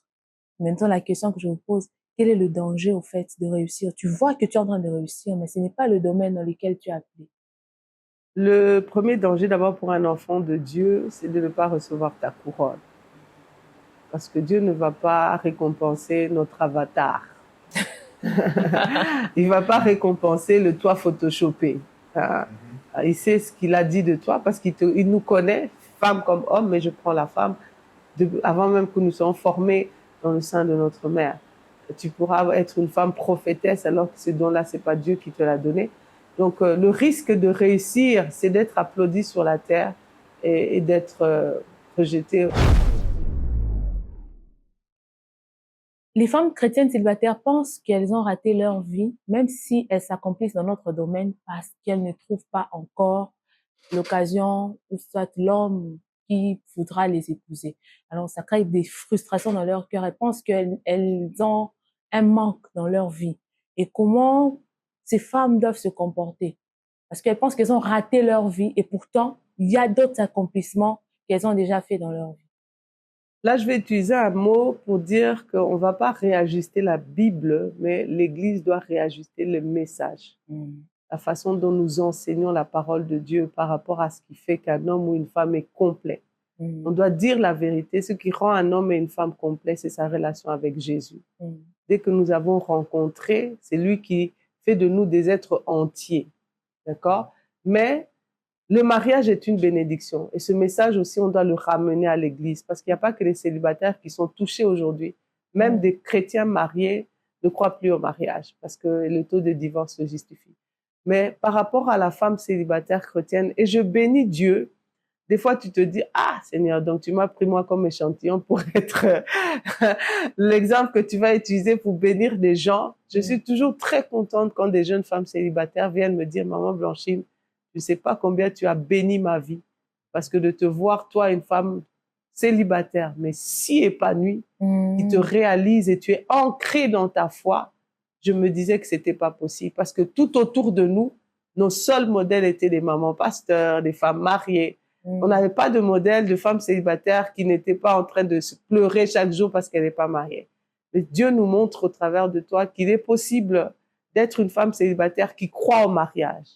Maintenant, la question que je vous pose, quel est le danger au fait de réussir? Tu vois que tu es en train de réussir, mais ce n'est pas le domaine dans lequel tu es appelé. Le premier danger d'abord pour un enfant de Dieu, c'est de ne pas recevoir ta couronne. Parce que Dieu ne va pas récompenser notre avatar. Il ne va pas récompenser le toi photoshopé. Hein. Il sait ce qu'il a dit de toi parce il nous connaît, femme comme homme, mais je prends la femme avant même que nous soyons formés dans le sein de notre mère. Tu pourras être une femme prophétesse alors que ce don-là, ce n'est pas Dieu qui te l'a donné. Donc, le risque de réussir, c'est d'être applaudi sur la terre et d'être rejeté. Les femmes chrétiennes célibataires pensent qu'elles ont raté leur vie, même si elles s'accomplissent dans notre domaine parce qu'elles ne trouvent pas encore l'occasion ou soit l'homme qui voudra les épouser. Alors, ça crée des frustrations dans leur cœur. Elles pensent qu'elles ont un manque dans leur vie. Et comment ces femmes doivent se comporter? Parce qu'elles pensent qu'elles ont raté leur vie et pourtant, il y a d'autres accomplissements qu'elles ont déjà fait dans leur vie. Là, je vais utiliser un mot pour dire qu'on ne va pas réajuster la Bible, mais l'Église doit réajuster le message. La façon dont nous enseignons la parole de Dieu par rapport à ce qui fait qu'un homme ou une femme est complet. On doit dire la vérité. Ce qui rend un homme et une femme complets, c'est sa relation avec Jésus. Dès que nous avons rencontré, c'est lui qui fait de nous des êtres entiers. D'accord? Mais le mariage est une bénédiction. Et ce message aussi, on doit le ramener à l'Église. Parce qu'il n'y a pas que les célibataires qui sont touchés aujourd'hui. Même des chrétiens mariés ne croient plus au mariage parce que le taux de divorce le justifie. Mais par rapport à la femme célibataire chrétienne, et je bénis Dieu, des fois tu te dis, ah Seigneur, donc tu m'as pris moi comme échantillon pour être l'exemple que tu vas utiliser pour bénir des gens. Je suis toujours très contente quand des jeunes femmes célibataires viennent me dire, Maman Blanchine, je ne sais pas combien tu as béni ma vie. Parce que de te voir, toi, une femme célibataire, mais si épanouie, qui te réalise et tu es ancrée dans ta foi, je me disais que c'était pas possible. Parce que tout autour de nous, nos seuls modèles étaient des mamans pasteurs, des femmes mariées. On n'avait pas de modèle de femme célibataire qui n'était pas en train de se pleurer chaque jour parce qu'elle n'est pas mariée. Mais Dieu nous montre au travers de toi qu'il est possible d'être une femme célibataire qui croit au mariage,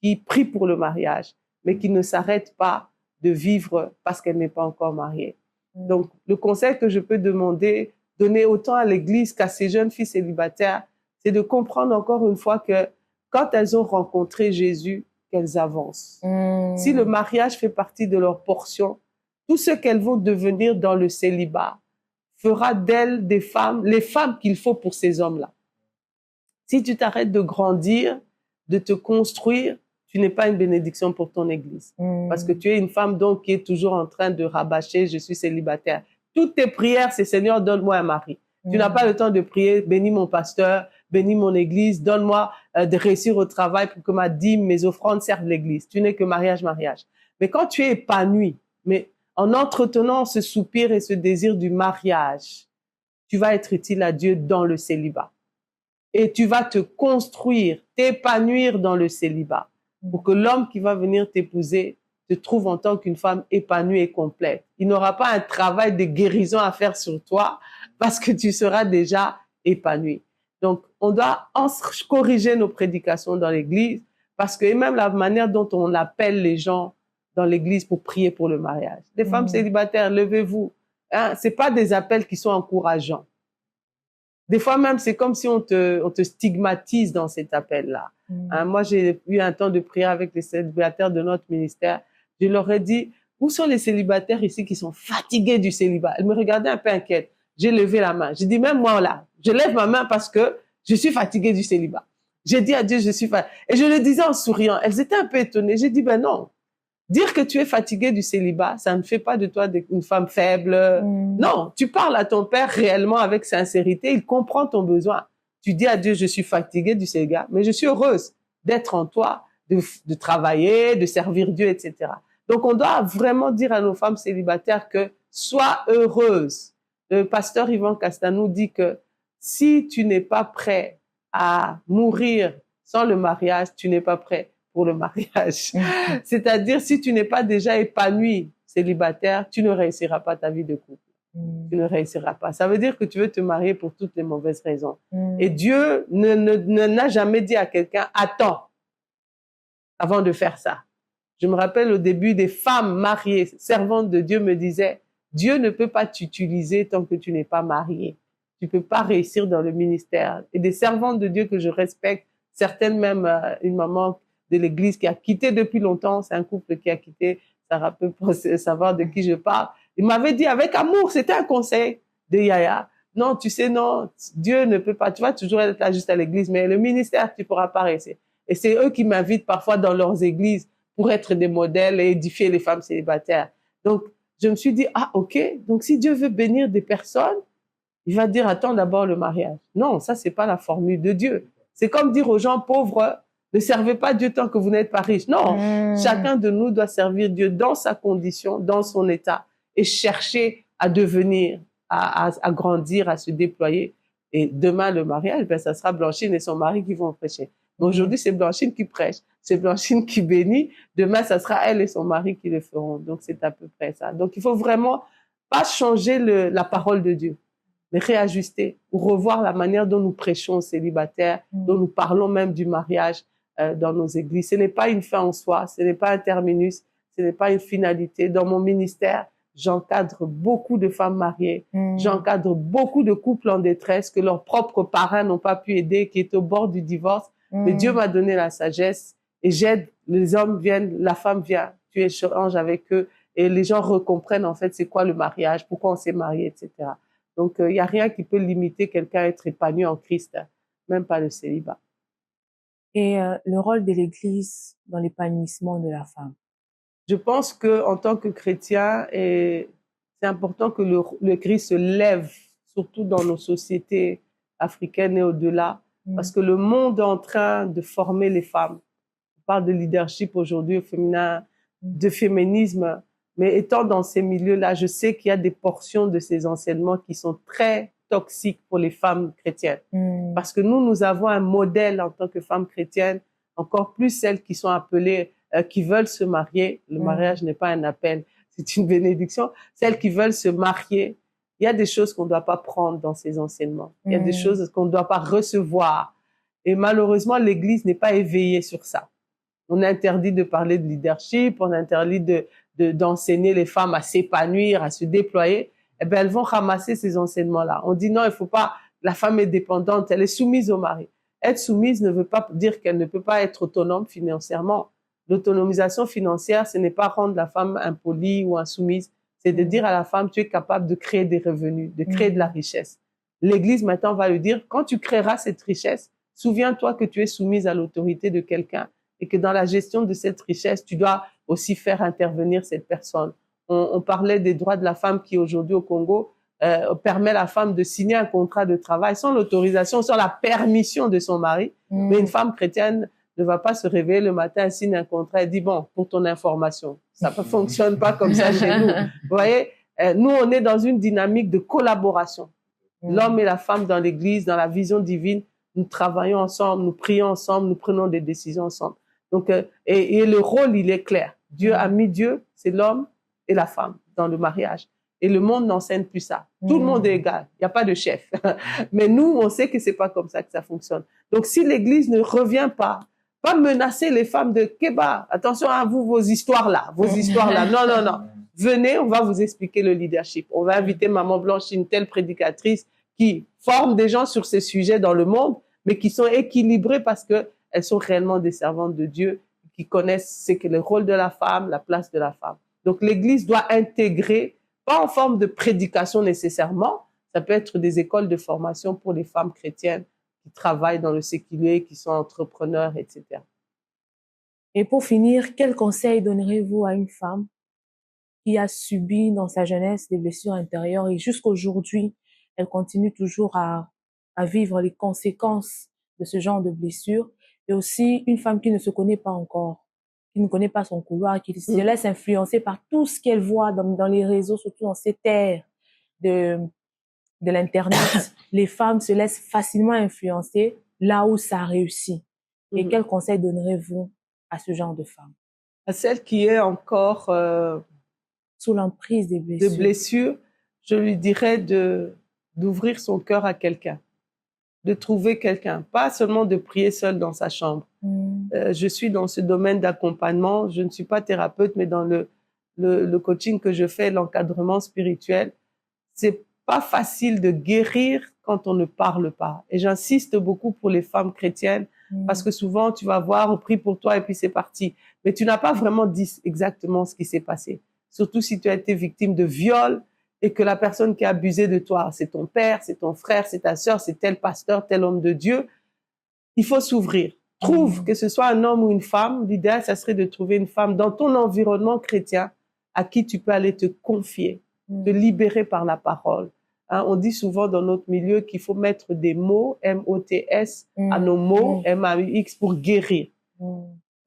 qui prie pour le mariage, mais qui ne s'arrête pas de vivre parce qu'elle n'est pas encore mariée. Donc, le conseil que je peux donner autant à l'Église qu'à ces jeunes filles célibataires, c'est de comprendre encore une fois que quand elles ont rencontré Jésus, qu'elles avancent. Si le mariage fait partie de leur portion, tout ce qu'elles vont devenir dans le célibat fera d'elles des femmes, les femmes qu'il faut pour ces hommes-là. Si tu t'arrêtes de grandir, de te construire, tu n'es pas une bénédiction pour ton Église. Parce que tu es une femme donc qui est toujours en train de rabâcher, je suis célibataire. Toutes tes prières, c'est Seigneur, donne-moi un mari. Tu n'as pas le temps de prier, bénis mon pasteur, bénis mon Église, donne-moi de réussir au travail pour que ma dîme, mes offrandes servent l'Église. Tu n'es que mariage, mariage. Mais quand tu es épanoui, mais en entretenant ce soupir et ce désir du mariage, tu vas être utile à Dieu dans le célibat. Et tu vas te construire, t'épanouir dans le célibat pour que l'homme qui va venir t'épouser te trouve en tant qu'une femme épanouie et complète. Il n'aura pas un travail de guérison à faire sur toi parce que tu seras déjà épanouie. Donc, on doit corriger nos prédications dans l'Église parce que et même la manière dont on appelle les gens dans l'Église pour prier pour le mariage. Les femmes célibataires, levez-vous. Hein, c'est pas des appels qui sont encourageants. Des fois même, c'est comme si on te stigmatise dans cet appel-là. Hein, moi, j'ai eu un temps de prière avec les célibataires de notre ministère. Je leur ai dit, où sont les célibataires ici qui sont fatigués du célibat? Elles me regardaient un peu inquiètes. J'ai levé la main. J'ai dit, même moi là, je lève ma main parce que je suis fatiguée du célibat. J'ai dit à Dieu, je suis fatiguée. Et je le disais en souriant. Elles étaient un peu étonnées. J'ai dit, ben non. Dire que tu es fatiguée du célibat, ça ne fait pas de toi une femme faible. Non, tu parles à ton père réellement avec sincérité. Il comprend ton besoin. Tu dis à Dieu, je suis fatiguée du célibat, mais je suis heureuse d'être en toi, de travailler, de servir Dieu, etc. Donc, on doit vraiment dire à nos femmes célibataires que sois heureuse. Le pasteur Yvan Castanou dit que si tu n'es pas prêt à mourir sans le mariage, tu n'es pas prêt pour le mariage. C'est-à-dire, si tu n'es pas déjà épanoui célibataire, tu ne réussiras pas ta vie de couple. Tu ne réussiras pas. Ça veut dire que tu veux te marier pour toutes les mauvaises raisons. Et Dieu n'a jamais dit à quelqu'un, attends, avant de faire ça. Je me rappelle au début, des femmes mariées, servantes de Dieu me disaient, Dieu ne peut pas t'utiliser tant que tu n'es pas mariée. Tu peux pas réussir dans le ministère. Et des servantes de Dieu que je respecte, certaines même, une maman de l'église qui a quitté depuis longtemps, c'est un couple qui a quitté, Sarah peut savoir de qui je parle. Il m'avait dit avec amour, c'était un conseil de Yaya. Non, tu sais, non, Dieu ne peut pas, tu vas toujours être là juste à l'église, mais le ministère, tu pourras pas réussir. Et c'est eux qui m'invitent parfois dans leurs églises pour être des modèles et édifier les femmes célibataires. Donc, je me suis dit, ah, ok, donc si Dieu veut bénir des personnes, il va dire, attends d'abord le mariage. Non, ça, c'est pas la formule de Dieu. C'est comme dire aux gens pauvres, ne servez pas Dieu tant que vous n'êtes pas riche. Non, chacun de nous doit servir Dieu dans sa condition, dans son état, et chercher à devenir, à grandir, à se déployer. Et demain, le mariage, ben, ça sera Blanchine et son mari qui vont prêcher. Mais aujourd'hui, c'est Blanchine qui prêche, c'est Blanchine qui bénit. Demain, ça sera elle et son mari qui le feront. Donc, c'est à peu près ça. Donc, il faut vraiment pas changer la parole de Dieu, mais réajuster ou revoir la manière dont nous prêchons aux célibataires, dont nous parlons même du mariage dans nos églises. Ce n'est pas une fin en soi, ce n'est pas un terminus, ce n'est pas une finalité. Dans mon ministère, j'encadre beaucoup de femmes mariées, j'encadre beaucoup de couples en détresse que leurs propres parents n'ont pas pu aider, qui est au bord du divorce. Mais Dieu m'a donné la sagesse et j'aide, les hommes viennent, la femme vient, tu échanges avec eux et les gens recomprennent en fait c'est quoi le mariage, pourquoi on s'est marié, etc. Donc, il n'y a rien qui peut limiter quelqu'un à être épanoui en Christ, hein, même pas le célibat. Et le rôle de l'Église dans l'épanouissement de la femme. Je pense que en tant que chrétien, c'est important que le Christ se lève, surtout dans nos sociétés africaines et au-delà, parce que le monde est en train de former les femmes. On parle de leadership aujourd'hui au féminin, de féminisme, mais étant dans ces milieux-là, je sais qu'il y a des portions de ces enseignements qui sont très toxiques pour les femmes chrétiennes. Parce que nous avons un modèle en tant que femmes chrétiennes, encore plus celles qui sont appelées, qui veulent se marier. Le mariage n'est pas un appel, c'est une bénédiction. Celles qui veulent se marier, il y a des choses qu'on ne doit pas prendre dans ces enseignements. Il y a des choses qu'on ne doit pas recevoir. Et malheureusement, l'Église n'est pas éveillée sur ça. On interdit de parler de leadership, on interdit d'enseigner les femmes à s'épanouir, à se déployer. Eh ben, elles vont ramasser ces enseignements-là. On dit non, il faut pas, la femme est dépendante, elle est soumise au mari. Être soumise ne veut pas dire qu'elle ne peut pas être autonome financièrement. L'autonomisation financière, ce n'est pas rendre la femme impolie ou insoumise. C'est de dire à la femme, tu es capable de créer des revenus, de créer de la richesse. L'Église maintenant va lui dire, quand tu créeras cette richesse, souviens-toi que tu es soumise à l'autorité de quelqu'un et que dans la gestion de cette richesse, tu dois aussi faire intervenir cette personne. On parlait des droits de la femme qui aujourd'hui au Congo permet à la femme de signer un contrat de travail sans l'autorisation, sans la permission de son mari. Mais une femme chrétienne ne va pas se réveiller le matin, signe un contrat et dit bon, pour ton information. Ça ne fonctionne pas comme ça chez nous. Vous voyez, nous on est dans une dynamique de collaboration. L'homme et la femme dans l'Église, dans la vision divine, nous travaillons ensemble, nous prions ensemble, nous prenons des décisions ensemble. Donc, et le rôle, il est clair. Dieu a mis Dieu, c'est l'homme et la femme dans le mariage. Et le monde n'enseigne plus ça. Tout le monde est égal. Il n'y a pas de chef. Mais nous, on sait que c'est pas comme ça que ça fonctionne. Donc, si l'Église ne revient pas menacer les femmes de Kéba. Attention à vous, vos histoires-là. Non, non, non. Venez, on va vous expliquer le leadership. On va inviter Maman Blanche, une telle prédicatrice qui forme des gens sur ces sujets dans le monde, mais qui sont équilibrés parce que elles sont réellement des servantes de Dieu, qui connaissent ce qu'est le rôle de la femme, la place de la femme. Donc, l'Église doit intégrer, pas en forme de prédication nécessairement, ça peut être des écoles de formation pour les femmes chrétiennes qui travaillent dans le séculier, qui sont entrepreneurs, etc. Et pour finir, quel conseil donnerez-vous à une femme qui a subi dans sa jeunesse des blessures intérieures et jusqu'aujourd'hui, elle continue toujours à vivre les conséquences de ce genre de blessures, et aussi une femme qui ne se connaît pas encore, qui ne connaît pas son couloir, qui se laisse influencer par tout ce qu'elle voit dans les réseaux, surtout dans cette ère de l'Internet. Les femmes se laissent facilement influencer là où ça réussit. Et quel conseil donnerez-vous à ce genre de femme? À celle qui est encore Sous l'emprise des blessures. de blessures, je lui dirais d'ouvrir son cœur à quelqu'un, de trouver quelqu'un, pas seulement de prier seule dans sa chambre. Je suis dans ce domaine d'accompagnement, je ne suis pas thérapeute, mais dans le coaching que je fais, l'encadrement spirituel, c'est pas facile de guérir quand on ne parle pas. Et j'insiste beaucoup pour les femmes chrétiennes, parce que souvent tu vas voir, on prie pour toi et puis c'est parti. Mais tu n'as pas vraiment dit exactement ce qui s'est passé. Surtout si tu as été victime de viol et que la personne qui a abusé de toi, c'est ton père, c'est ton frère, c'est ta sœur, c'est tel pasteur, tel homme de Dieu. Il faut s'ouvrir. Trouve que ce soit un homme ou une femme. L'idéal, ça serait de trouver une femme dans ton environnement chrétien à qui tu peux aller te confier, te libérer par la parole. Hein, on dit souvent dans notre milieu qu'il faut mettre des mots, M-O-T-S, à nos mots, M-A-U-X, pour guérir.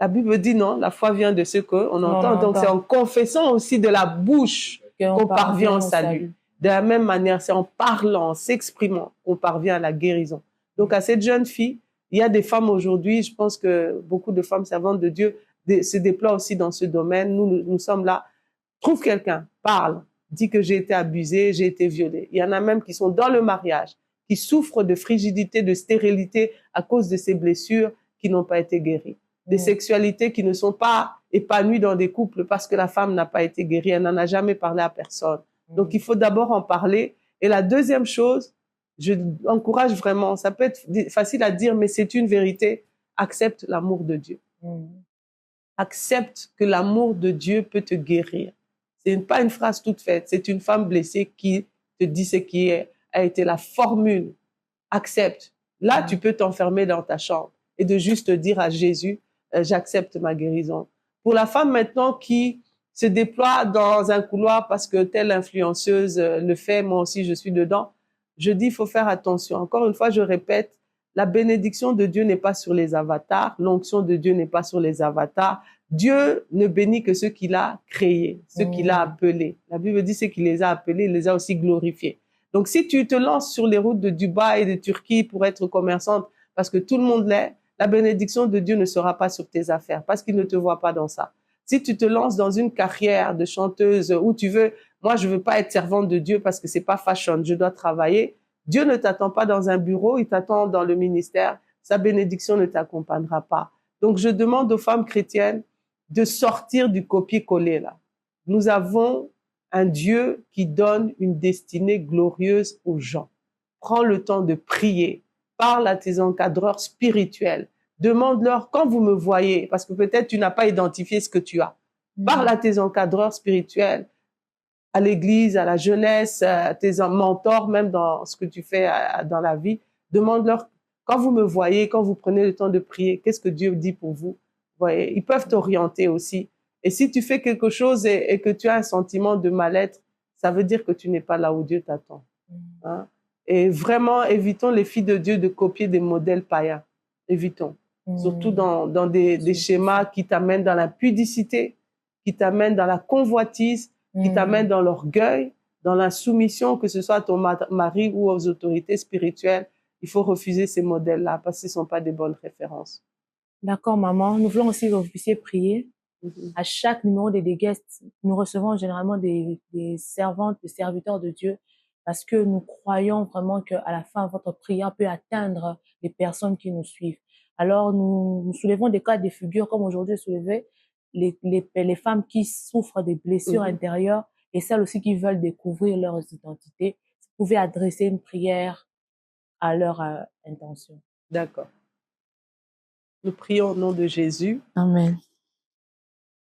La Bible dit non, la foi vient de ce qu'on entend. Donc c'est en confessant aussi de la bouche qu'on parvient au salut. De la même manière, c'est en parlant, en s'exprimant qu'on parvient à la guérison. Donc à cette jeune fille, il y a des femmes aujourd'hui, je pense que beaucoup de femmes servantes de Dieu se déploient aussi dans ce domaine. Nous sommes là. Trouve quelqu'un, parle, dis que j'ai été abusée, j'ai été violée. Il y en a même qui sont dans le mariage, qui souffrent de frigidité, de stérilité à cause de ces blessures qui n'ont pas été guéries. Des sexualités qui ne sont pas épanouies dans des couples parce que la femme n'a pas été guérie, elle n'en a jamais parlé à personne. Donc il faut d'abord en parler. Et la deuxième chose, je encourage vraiment, ça peut être facile à dire, mais c'est une vérité, accepte l'amour de Dieu. Accepte que l'amour de Dieu peut te guérir. C'est pas une phrase toute faite, c'est une femme blessée qui te dit ce qui a été la formule. Accepte. Là, tu peux t'enfermer dans ta chambre et de juste dire à Jésus, j'accepte ma guérison. Pour la femme maintenant qui se déploie dans un couloir parce que telle influenceuse le fait, moi aussi je suis dedans, je dis, il faut faire attention. Encore une fois, je répète, la bénédiction de Dieu n'est pas sur les avatars, l'onction de Dieu n'est pas sur les avatars. Dieu ne bénit que ceux qu'il a créés, ceux qu'il a appelés. La Bible dit ceux qu'il les a appelés, il les a aussi glorifiés. Donc si tu te lances sur les routes de Dubaï et de Turquie pour être commerçante, parce que tout le monde l'est, la bénédiction de Dieu ne sera pas sur tes affaires, parce qu'il ne te voit pas dans ça. Si tu te lances dans une carrière de chanteuse où tu veux, moi je veux pas être servante de Dieu parce que c'est pas fashion, je dois travailler. Dieu ne t'attend pas dans un bureau, il t'attend dans le ministère. Sa bénédiction ne t'accompagnera pas. Donc je demande aux femmes chrétiennes de sortir du copier-coller là. Nous avons un Dieu qui donne une destinée glorieuse aux gens. Prends le temps de prier. Parle à tes encadreurs spirituels. Demande-leur quand vous me voyez, parce que peut-être tu n'as pas identifié ce que tu as. Parle à tes encadreurs spirituels, à l'église, à la jeunesse, à tes mentors, même dans ce que tu fais dans la vie. Demande-leur quand vous me voyez, quand vous prenez le temps de prier, qu'est-ce que Dieu dit pour vous? Vous voyez, ils peuvent t'orienter aussi. Et si tu fais quelque chose et que tu as un sentiment de mal-être, ça veut dire que tu n'es pas là où Dieu t'attend. Hein? Et vraiment, évitons les filles de Dieu de copier des modèles païens. Évitons. Surtout dans des schémas qui t'amènent dans la pudicité, qui t'amènent dans la convoitise, qui t'amènent dans l'orgueil, dans la soumission, que ce soit à ton mari ou aux autorités spirituelles. Il faut refuser ces modèles-là parce que ce ne sont pas des bonnes références. D'accord, maman. Nous voulons aussi que vous puissiez prier. À chaque numéro des guests, nous recevons généralement des servantes, des serviteurs de Dieu, parce que nous croyons vraiment qu'à la fin, votre prière peut atteindre les personnes qui nous suivent. Alors, nous soulevons des cas de figure, comme aujourd'hui soulevé, les femmes qui souffrent des blessures intérieures et celles aussi qui veulent découvrir leurs identités. Vous pouvez adresser une prière à leur intention. D'accord. Nous prions au nom de Jésus. Amen.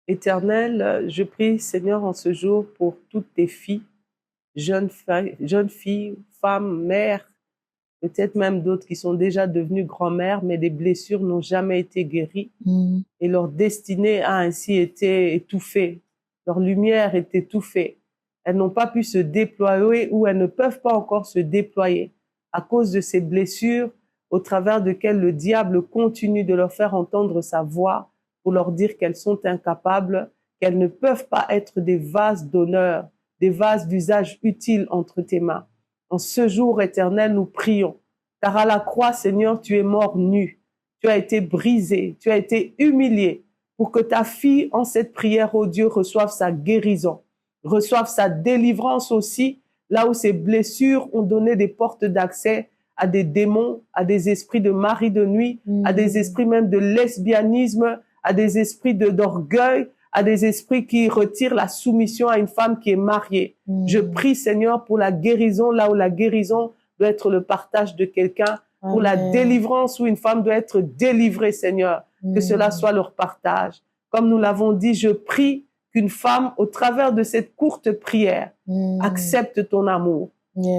Éternel, je prie, Seigneur, en ce jour pour toutes tes filles, jeunes filles, femmes, mères, peut-être même d'autres qui sont déjà devenues grand-mères, mais des blessures n'ont jamais été guéries et leur destinée a ainsi été étouffée. Leur lumière est étouffée. Elles n'ont pas pu se déployer ou elles ne peuvent pas encore se déployer à cause de ces blessures au travers desquelles le diable continue de leur faire entendre sa voix pour leur dire qu'elles sont incapables, qu'elles ne peuvent pas être des vases d'honneur, des vases d'usage utile entre tes mains. En ce jour éternel, nous prions, car à la croix, Seigneur, tu es mort nu, tu as été brisé, tu as été humilié pour que ta fille, en cette prière, oh Dieu, reçoive sa guérison, reçoive sa délivrance aussi, là où ses blessures ont donné des portes d'accès à des démons, à des esprits de mari de nuit, à des esprits même de lesbianisme, à des esprits d'orgueil, à des esprits qui retirent la soumission à une femme qui est mariée. Je prie, Seigneur, pour la guérison, là où la guérison doit être le partage de quelqu'un, pour la délivrance où une femme doit être délivrée, Seigneur, que cela soit leur partage. Comme nous l'avons dit, je prie qu'une femme, au travers de cette courte prière, accepte ton amour.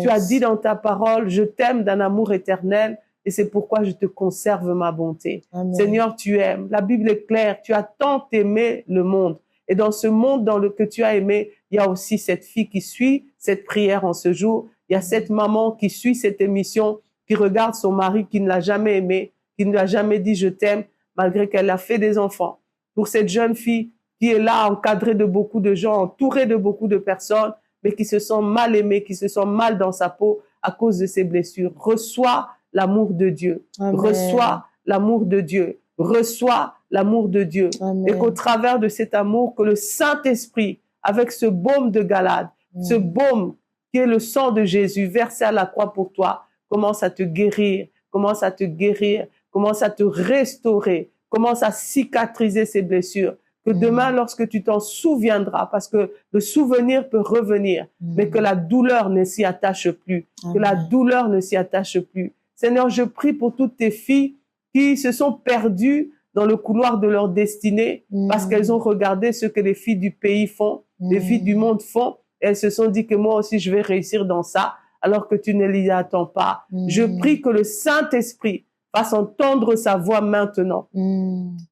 Tu as dit dans ta parole, je t'aime d'un amour éternel et c'est pourquoi je te conserve ma bonté. Seigneur, tu aimes. La Bible est claire, tu as tant aimé le monde. Et dans ce monde que tu as aimé, il y a aussi cette fille qui suit cette prière en ce jour. Il y a cette maman qui suit cette émission, qui regarde son mari qui ne l'a jamais aimé, qui ne lui a jamais dit je t'aime, malgré qu'elle a fait des enfants. Pour cette jeune fille qui est là, encadrée de beaucoup de gens, entourée de beaucoup de personnes, mais qui se sent mal aimée, qui se sent mal dans sa peau à cause de ses blessures. Reçois l'amour de Dieu. Amen. Reçois l'amour de Dieu. Reçois l'amour de Dieu. Amen. Et qu'au travers de cet amour, que le Saint-Esprit, avec ce baume de Galade, ce baume qui est le sang de Jésus versé à la croix pour toi, commence à te guérir, commence à te guérir, commence à te restaurer, commence à cicatriser ces blessures. Que demain, lorsque tu t'en souviendras, parce que le souvenir peut revenir, mais que la douleur ne s'y attache plus, que la douleur ne s'y attache plus. Seigneur, je prie pour toutes tes filles qui se sont perdues dans le couloir de leur destinée parce qu'elles ont regardé ce que les filles du pays font, les filles du monde font, et elles se sont dit que moi aussi je vais réussir dans ça, alors que tu ne l'y attends pas. Je prie que le Saint-Esprit fasse entendre sa voix maintenant.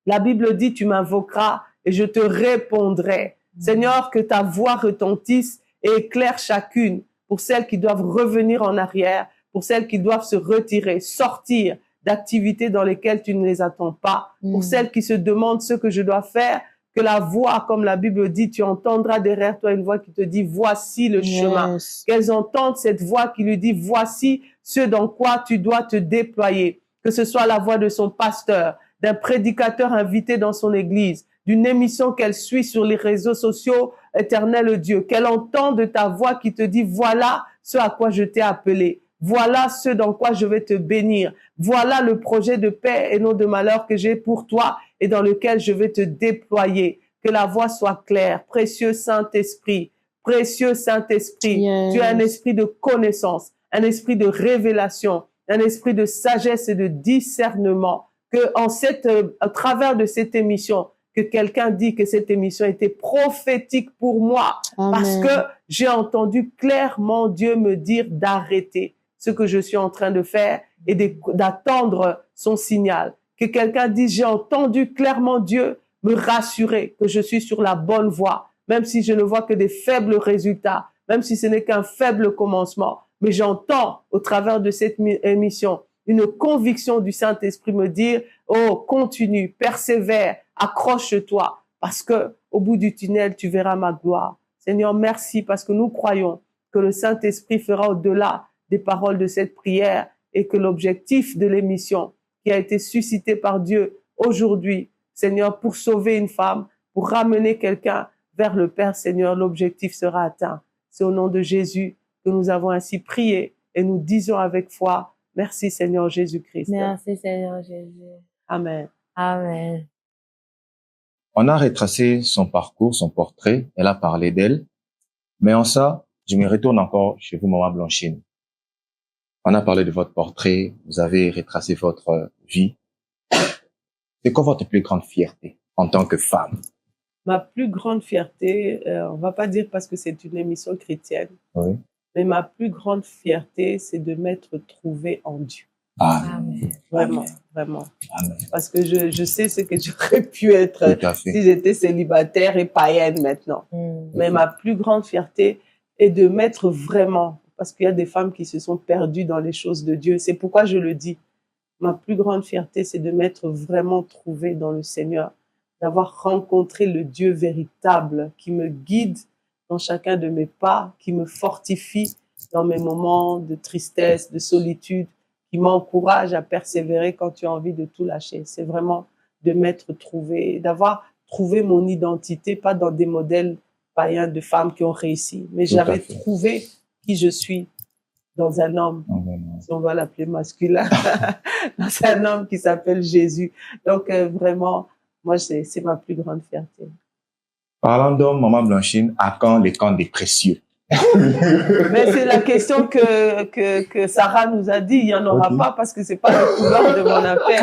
La Bible dit, tu m'invoqueras et je te répondrai. Seigneur, que ta voix retentisse et éclaire chacune, pour celles qui doivent revenir en arrière, pour celles qui doivent se retirer, sortir d'activités dans lesquelles tu ne les attends pas, pour celles qui se demandent ce que je dois faire, que la voix, comme la Bible dit, tu entendras derrière toi une voix qui te dit, voici le chemin. Qu'elles entendent cette voix qui lui dit, voici ce dans quoi tu dois te déployer. Que ce soit la voix de son pasteur, d'un prédicateur invité dans son église, d'une émission qu'elle suit sur les réseaux sociaux, éternel Dieu, qu'elle entend de ta voix qui te dit, voilà ce à quoi je t'ai appelé. Voilà ce dans quoi je vais te bénir. Voilà le projet de paix et non de malheur que j'ai pour toi et dans lequel je vais te déployer. Que la voix soit claire. Précieux Saint-Esprit, précieux Saint-Esprit, tu as un esprit de connaissance, un esprit de révélation, un esprit de sagesse et de discernement. Que à travers de cette émission, que quelqu'un dit que cette émission était prophétique pour moi. Amen. Parce que j'ai entendu clairement Dieu me dire d'arrêter ce que je suis en train de faire et d'attendre son signal. Que quelqu'un dise, j'ai entendu clairement Dieu me rassurer que je suis sur la bonne voie, même si je ne vois que des faibles résultats, même si ce n'est qu'un faible commencement. Mais j'entends au travers de cette émission une conviction du Saint-Esprit me dire, oh, continue, persévère, accroche-toi, parce que au bout du tunnel, tu verras ma gloire. Seigneur, merci parce que nous croyons que le Saint-Esprit fera au-delà des paroles de cette prière et que l'objectif de l'émission qui a été suscité par Dieu aujourd'hui, Seigneur, pour sauver une femme, pour ramener quelqu'un vers le Père, Seigneur, l'objectif sera atteint. C'est au nom de Jésus que nous avons ainsi prié et nous disons avec foi, merci Seigneur Jésus-Christ. Merci Seigneur Jésus. Amen. Amen. On a retracé son parcours, son portrait, elle a parlé d'elle, mais en ça, je me retourne encore chez vous, Maman Blanchine. On a parlé de votre portrait, vous avez retracé votre vie. C'est quoi votre plus grande fierté en tant que femme? Ma plus grande fierté, on va pas dire parce que c'est une émission chrétienne, oui. Mais ma plus grande fierté, c'est de m'être trouvée en Dieu. Amen. Vraiment, Amen. vraiment. Amen. Parce que je sais ce que j'aurais pu être si j'étais célibataire et païenne maintenant. Mais ma plus grande fierté est de m'être vraiment, parce qu'il y a des femmes qui se sont perdues dans les choses de Dieu. C'est pourquoi je le dis. Ma plus grande fierté, c'est de m'être vraiment trouvée dans le Seigneur, d'avoir rencontré le Dieu véritable qui me guide dans chacun de mes pas, qui me fortifie dans mes moments de tristesse, de solitude, qui m'encourage à persévérer quand tu as envie de tout lâcher. C'est vraiment de m'être trouvé, d'avoir trouvé mon identité, pas dans des modèles païens de femmes qui ont réussi, mais j'avais trouvé qui je suis dans un homme, si on va l'appeler masculin, dans un homme qui s'appelle Jésus. Donc, vraiment, moi, c'est ma plus grande fierté. Parlant d'homme, Maman Blanchine, à quand les camps des précieux? Mais c'est la question que Sarah nous a dit. Il n'y en aura pas parce que c'est pas la couleur de mon appel.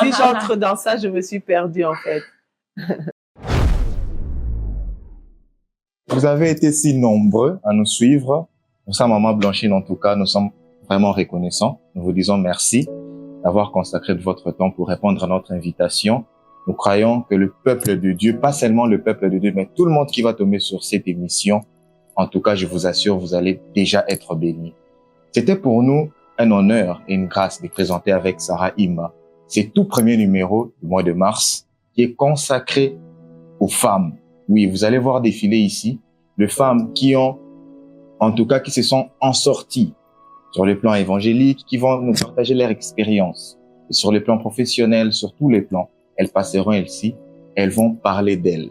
Si j'entre dans ça, je me suis perdue, en fait. Vous avez été si nombreux à nous suivre. Pour ça, Maman Blanchine, en tout cas, nous sommes vraiment reconnaissants. Nous vous disons merci d'avoir consacré de votre temps pour répondre à notre invitation. Nous croyons que le peuple de Dieu, pas seulement le peuple de Dieu, mais tout le monde qui va tomber sur cette émission, en tout cas, je vous assure, vous allez déjà être bénis. C'était pour nous un honneur et une grâce de présenter avec Sarah Ima ce tout premier numéro du mois de mars qui est consacré aux femmes. Oui, vous allez voir défiler ici les femmes qui ont, en tout cas, qui se sont en sorties sur le plan évangélique, qui vont nous partager leur expérience. Et sur le plan professionnel, sur tous les plans, elles passeront ici, elles vont parler d'elles.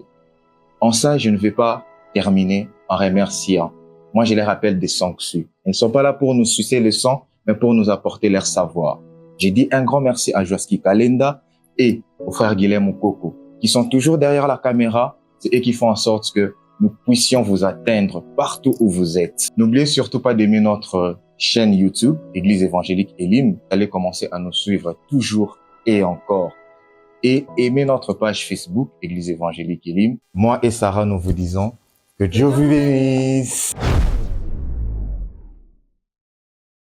En ça, je ne vais pas terminer en remerciant. Moi, je les rappelle des sanctuaires. Elles ne sont pas là pour nous sucer le sang, mais pour nous apporter leur savoir. J'ai dit un grand merci à Joaski Kalenda et au frère Guilhem Coco, qui sont toujours derrière la caméra. C'est eux qui font en sorte que nous puissions vous atteindre partout où vous êtes. N'oubliez surtout pas d'aimer notre chaîne YouTube, Église évangélique Elim. Vous allez commencer à nous suivre toujours et encore. Et aimez notre page Facebook, Église évangélique Elim. Moi et Sarah, nous vous disons que Dieu vous bénisse.